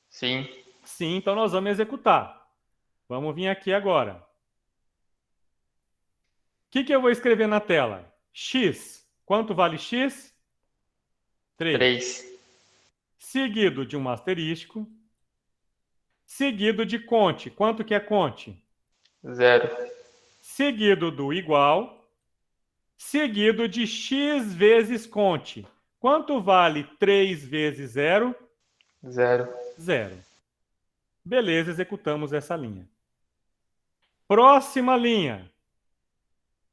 Sim. Sim, então nós vamos executar. Vamos vir aqui agora. O que eu vou escrever na tela? X. Quanto vale x? 3. Seguido de um asterístico. Seguido de conte. Quanto que é conte? 0. Seguido do igual. Seguido de x vezes conte. Quanto vale 3 vezes 0? 0. 0. Beleza, executamos essa linha. Próxima linha.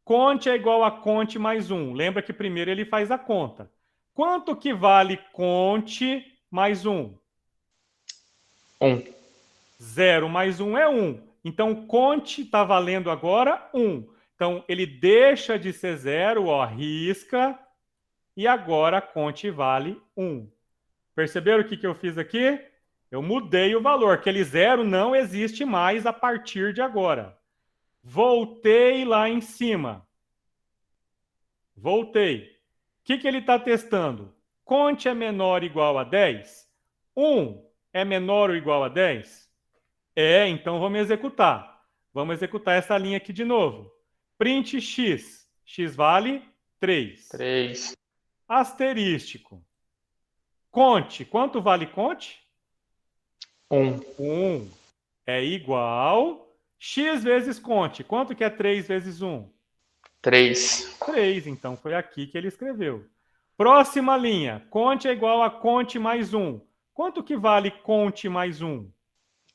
Conte é igual a conte mais 1. Lembra que primeiro ele faz a conta. Quanto que vale conte mais 1? 1. 0 mais 1 é 1. Então, conte está valendo agora 1. Então, ele deixa de ser 0, ó, risca, e agora conte vale 1. Perceberam o que eu fiz aqui? Eu mudei o valor. Aquele 0 não existe mais a partir de agora. Voltei lá em cima. Voltei. O que ele está testando? Conte é menor ou igual a 10? 1 é menor ou igual a 10? É, então vamos executar. Vamos executar essa linha aqui de novo. Print x. X vale 3. 3. Asterístico. Conte. Quanto vale conte? 1. 1 é igual... X vezes conte. Quanto que é 3 vezes 1? 3. 3. Então foi aqui que ele escreveu. Próxima linha. Conte é igual a conte mais 1. Quanto que vale conte mais 1?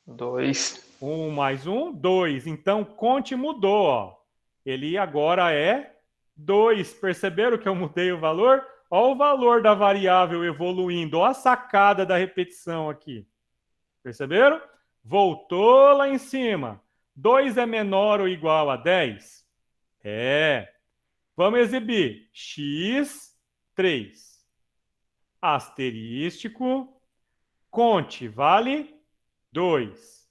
2. 1 mais 1, 2. Então conte mudou, ó. Ele agora é 2. Perceberam que eu mudei o valor? Olha o valor da variável evoluindo. Olha a sacada da repetição aqui. Perceberam? Voltou lá em cima. 2 é menor ou igual a 10? É. Vamos exibir. X, 3. Asterístico. Conte vale 2.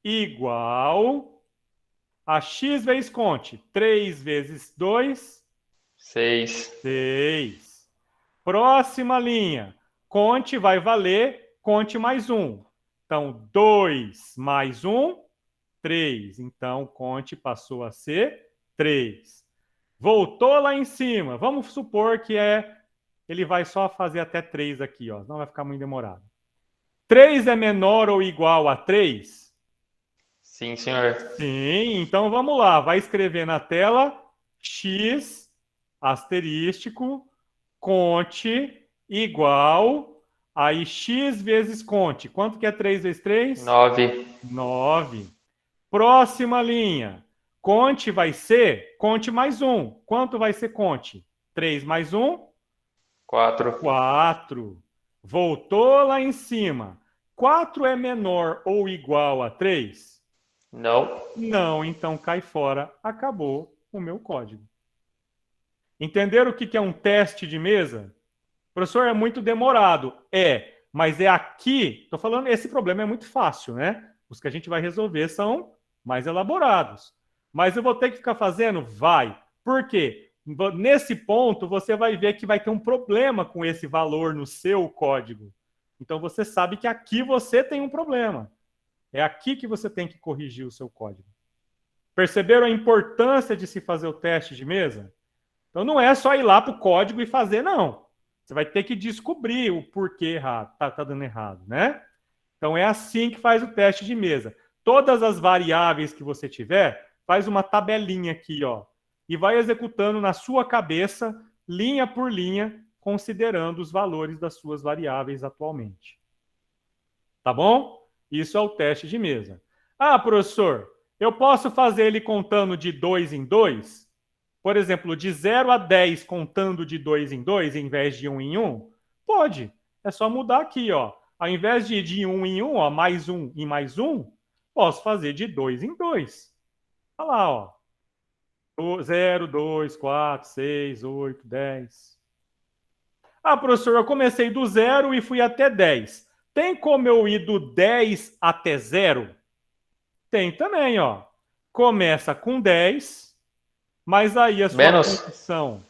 Igual a x vezes conte. 3 vezes 2. 6. 6. Próxima linha. Conte vai valer conte mais 1. Então, 2 mais 1, 3. Então, conte passou a ser 3. Voltou lá em cima. Vamos supor que ele vai só fazer até 3 aqui, ó. Não vai ficar muito demorado. 3 é menor ou igual a 3? Sim, senhor. Sim, então vamos lá. Vai escrever na tela x asterístico conte igual aí x vezes conte. Quanto que é 3 vezes 3? 9. 9. Próxima linha. Conte vai ser conte mais 1. Quanto vai ser conte? 3 mais 1? 4. 4. Voltou lá em cima. 4 é menor ou igual a 3? Não. Não, então cai fora. Acabou o meu código. Entenderam o que é um teste de mesa? Professor, é muito demorado. Mas é aqui. Estou falando, esse problema é muito fácil, né? Os que a gente vai resolver são mais elaborados. Mas eu vou ter que ficar fazendo? Vai. Por quê? Nesse ponto, você vai ver que vai ter um problema com esse valor no seu código. Então, você sabe que aqui você tem um problema. É aqui que você tem que corrigir o seu código. Perceberam a importância de se fazer o teste de mesa? Então, não é só ir lá para o código e fazer, não. Você vai ter que descobrir o porquê errado, tá dando errado, né? Então, é assim que faz o teste de mesa. Todas as variáveis que você tiver, faz uma tabelinha aqui, ó, e vai executando na sua cabeça, linha por linha, considerando os valores das suas variáveis atualmente. Tá bom? Isso é o teste de mesa. Ah, professor, eu posso fazer ele contando de 2 em 2? Por exemplo, de 0 a 10 contando de 2 em 2, em vez de 1 em 1? Pode. É só mudar aqui, ó. Ao invés de 1 em 1, ó, mais 1 e mais 1, posso fazer de 2 em 2. Olha lá, ó. 0, 2, 4, 6, 8, 10. Ah, professor, eu comecei do 0 e fui até 10. Tem como eu ir do 10 até 0? Tem também, ó. Começa com 10, mas aí a sua condição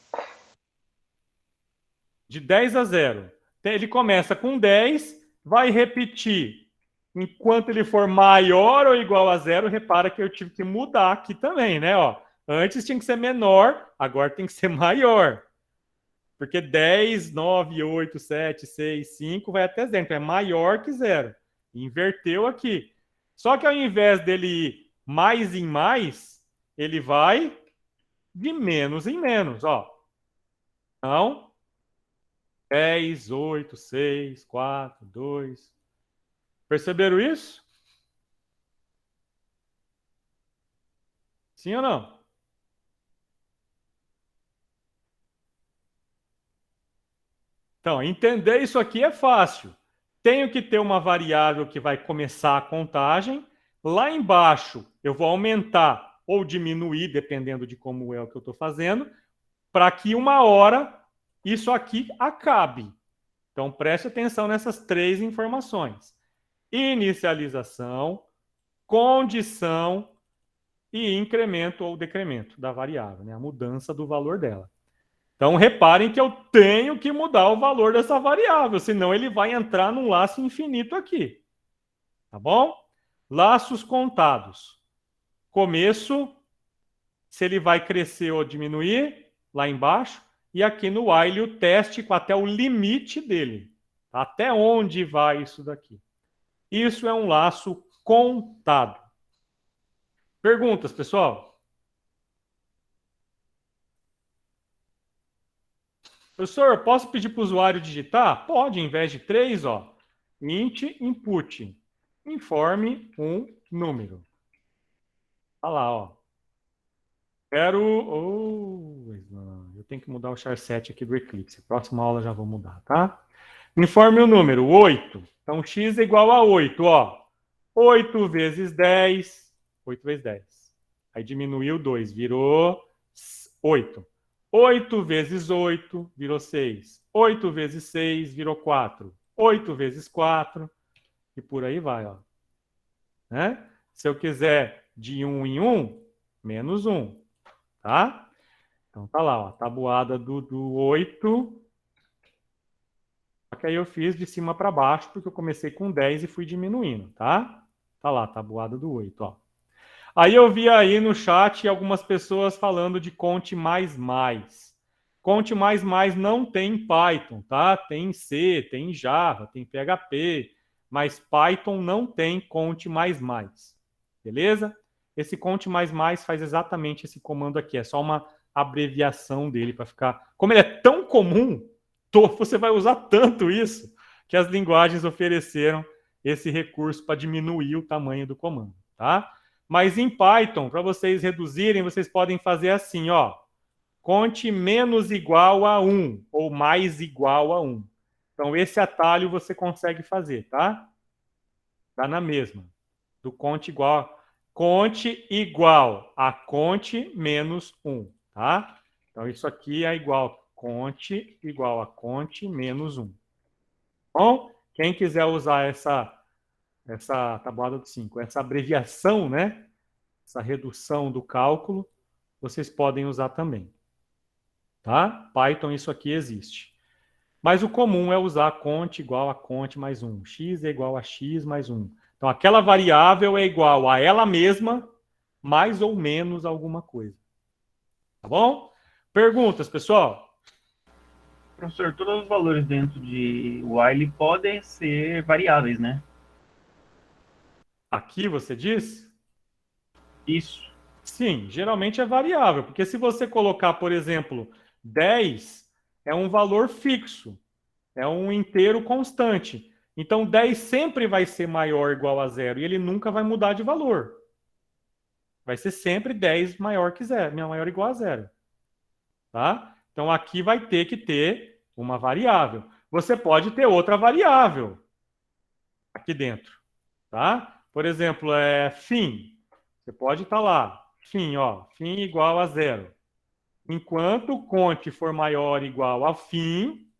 de 10 a 0. Ele começa com 10, vai repetir. Enquanto ele for maior ou igual a 0, repara que eu tive que mudar aqui também, né? Ó, antes tinha que ser menor, agora tem que ser maior. Porque 10, 9, 8, 7, 6, 5 vai até 0. Então é maior que 0. Inverteu aqui. Só que ao invés dele ir mais em mais, ele vai de menos em menos, ó. Então, 10, 8, 6, 4, 2. Perceberam isso? Sim ou não? Então, entender isso aqui é fácil. Tenho que ter uma variável que vai começar a contagem. Lá embaixo, eu vou aumentar ou diminuir, dependendo de como é o que eu estou fazendo, para que uma hora isso aqui acabe. Então, preste atenção nessas 3 informações. Inicialização, condição e incremento ou decremento da variável, né? A mudança do valor dela. Então, reparem que eu tenho que mudar o valor dessa variável, senão ele vai entrar num laço infinito aqui. Tá bom? Laços contados. Começo, se ele vai crescer ou diminuir, lá embaixo. E aqui no while, o teste até o limite dele. Até onde vai isso daqui? Isso é um laço contado. Perguntas, pessoal? Professor, posso pedir para o usuário digitar? Pode, em vez de 3, ó. Int input. Informe um número. Olha lá, ó. Quero... eu tenho que mudar o charset aqui do Eclipse. Próxima aula já vou mudar, tá? Informe o número, 8. Então, x é igual a 8, ó. 8 vezes 10. 8 vezes 10. Aí diminuiu 2, virou 8. 8 vezes 8 virou 6. 8 vezes 6 virou 4. 8 vezes 4. E por aí vai, ó. Né? Se eu quiser de 1 em 1, menos 1. Tá? Então tá lá, ó. Tabuada do 8. Só que aí eu fiz de cima para baixo, porque eu comecei com 10 e fui diminuindo, tá? Tá lá, tabuada do 8, ó. Aí eu vi aí no chat algumas pessoas falando de Conte++. Conte++ não tem em Python, tá? Tem em C, tem em Java, tem em PHP, mas Python não tem Conte++. Beleza? Esse Conte++ faz exatamente esse comando aqui, é só uma abreviação dele para ficar... Como ele é tão comum, você vai usar tanto isso, que as linguagens ofereceram esse recurso para diminuir o tamanho do comando, tá? Mas em Python, para vocês reduzirem, vocês podem fazer assim, ó. Conte menos igual a 1, ou mais igual a 1. Então, esse atalho você consegue fazer, tá? Dá na mesma. Do conte igual a conte menos 1, tá? Então, isso aqui é igual conte igual a conte menos 1. Bom, quem quiser usar essa tabuada de 5, essa abreviação, né? Essa redução do cálculo, vocês podem usar também. Tá? Python, isso aqui existe. Mas o comum é usar conte igual a conte mais 1. X é igual a x mais 1. Então, aquela variável é igual a ela mesma, mais ou menos alguma coisa. Tá bom? Perguntas, pessoal? Professor, todos os valores dentro de while podem ser variáveis, né? Aqui você diz? Isso. Sim, geralmente é variável, porque se você colocar, por exemplo, 10 é um valor fixo, é um inteiro constante. Então, 10 sempre vai ser maior ou igual a zero, e ele nunca vai mudar de valor. Vai ser sempre 10 maior que zero, maior ou igual a zero. Tá? Então, aqui vai ter que ter uma variável. Você pode ter outra variável aqui dentro. Tá? Por exemplo, fim. Você pode estar lá. Fim, ó. Fim igual a zero. Enquanto o conte for maior ou igual a fim,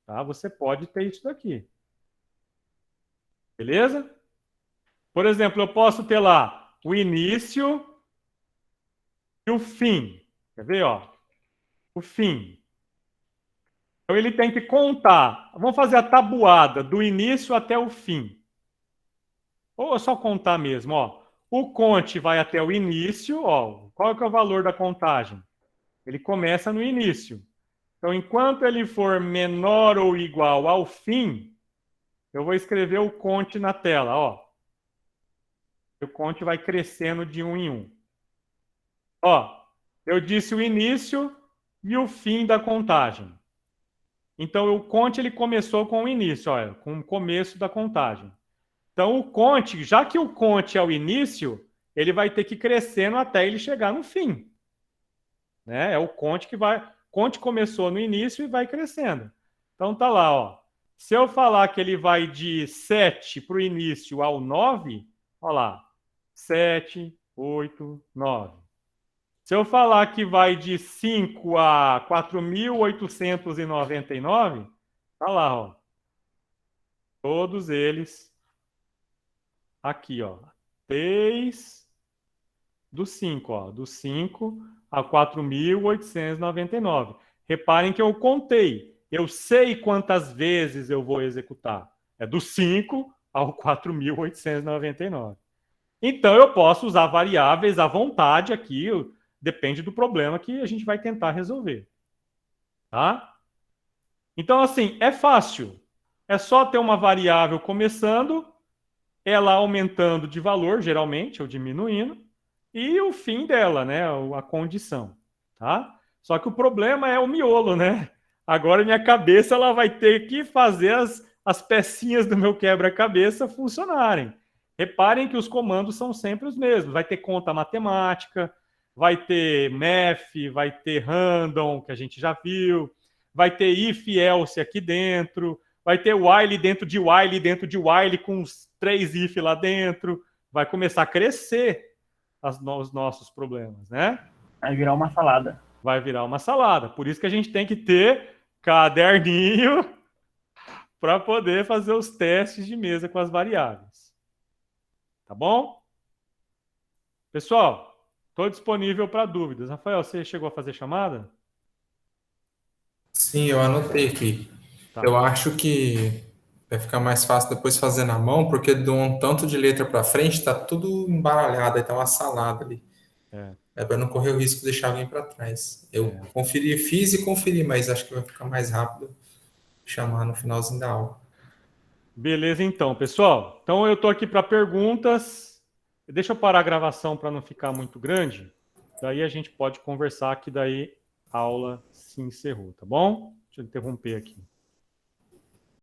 tá? Você pode ter isso daqui. Beleza? Por exemplo, eu posso ter lá o início e o fim. Quer ver, ó? O fim. Então ele tem que contar. Vamos fazer a tabuada do início até o fim. Ou é só contar mesmo, ó. O conte vai até o início, ó. Qual que é o valor da contagem? Ele começa no início. Então, enquanto ele for menor ou igual ao fim, eu vou escrever o conte na tela, ó. O conte vai crescendo de 1 em 1. Ó, eu disse o início e o fim da contagem. Então, o conte ele começou com o início, ó, com o começo da contagem. Então, o conte, já que o conte é o início, ele vai ter que ir crescendo até ele chegar no fim. Né? É o conte que vai... Conte começou no início e vai crescendo. Então, tá lá, ó. Se eu falar que ele vai de 7 para o início ao 9, ó lá. 7, 8, 9. Se eu falar que vai de 5 a 4.899, tá lá, ó. Todos eles aqui, ó. 3 do 5, ó. Do 5 a 4.899. Reparem que eu contei. Eu sei quantas vezes eu vou executar. É do 5 ao 4.899. Então, eu posso usar variáveis à vontade aqui, depende do problema que a gente vai tentar resolver. Tá? Então, assim, é fácil. É só ter uma variável começando, ela aumentando de valor, geralmente, ou diminuindo, e o fim dela, né? A condição. Tá? Só que o problema é o miolo, né? Agora minha cabeça ela vai ter que fazer as pecinhas do meu quebra-cabeça funcionarem. Reparem que os comandos são sempre os mesmos. Vai ter conta matemática, vai ter math, vai ter random, que a gente já viu, vai ter if, else aqui dentro, vai ter while dentro de while, com os 3 if lá dentro. Vai começar a crescer os nossos problemas, né? Vai virar uma salada. Vai virar uma salada. Por isso que a gente tem que ter caderninho para poder fazer os testes de mesa com as variáveis. Tá bom? Pessoal, estou disponível para dúvidas. Rafael, você chegou a fazer chamada? Sim, eu anotei aqui. Tá. Eu acho que vai ficar mais fácil depois fazer na mão, porque de um tanto de letra para frente está tudo embaralhado, aí tá uma salada ali. É para não correr o risco de deixar alguém para trás. Eu conferi, fiz e conferi, mas acho que vai ficar mais rápido chamar no finalzinho da aula. Beleza, então, pessoal. Então eu estou aqui para perguntas. Deixa eu parar a gravação para não ficar muito grande. Daí a gente pode conversar que daí a aula se encerrou, tá bom? Deixa eu interromper aqui.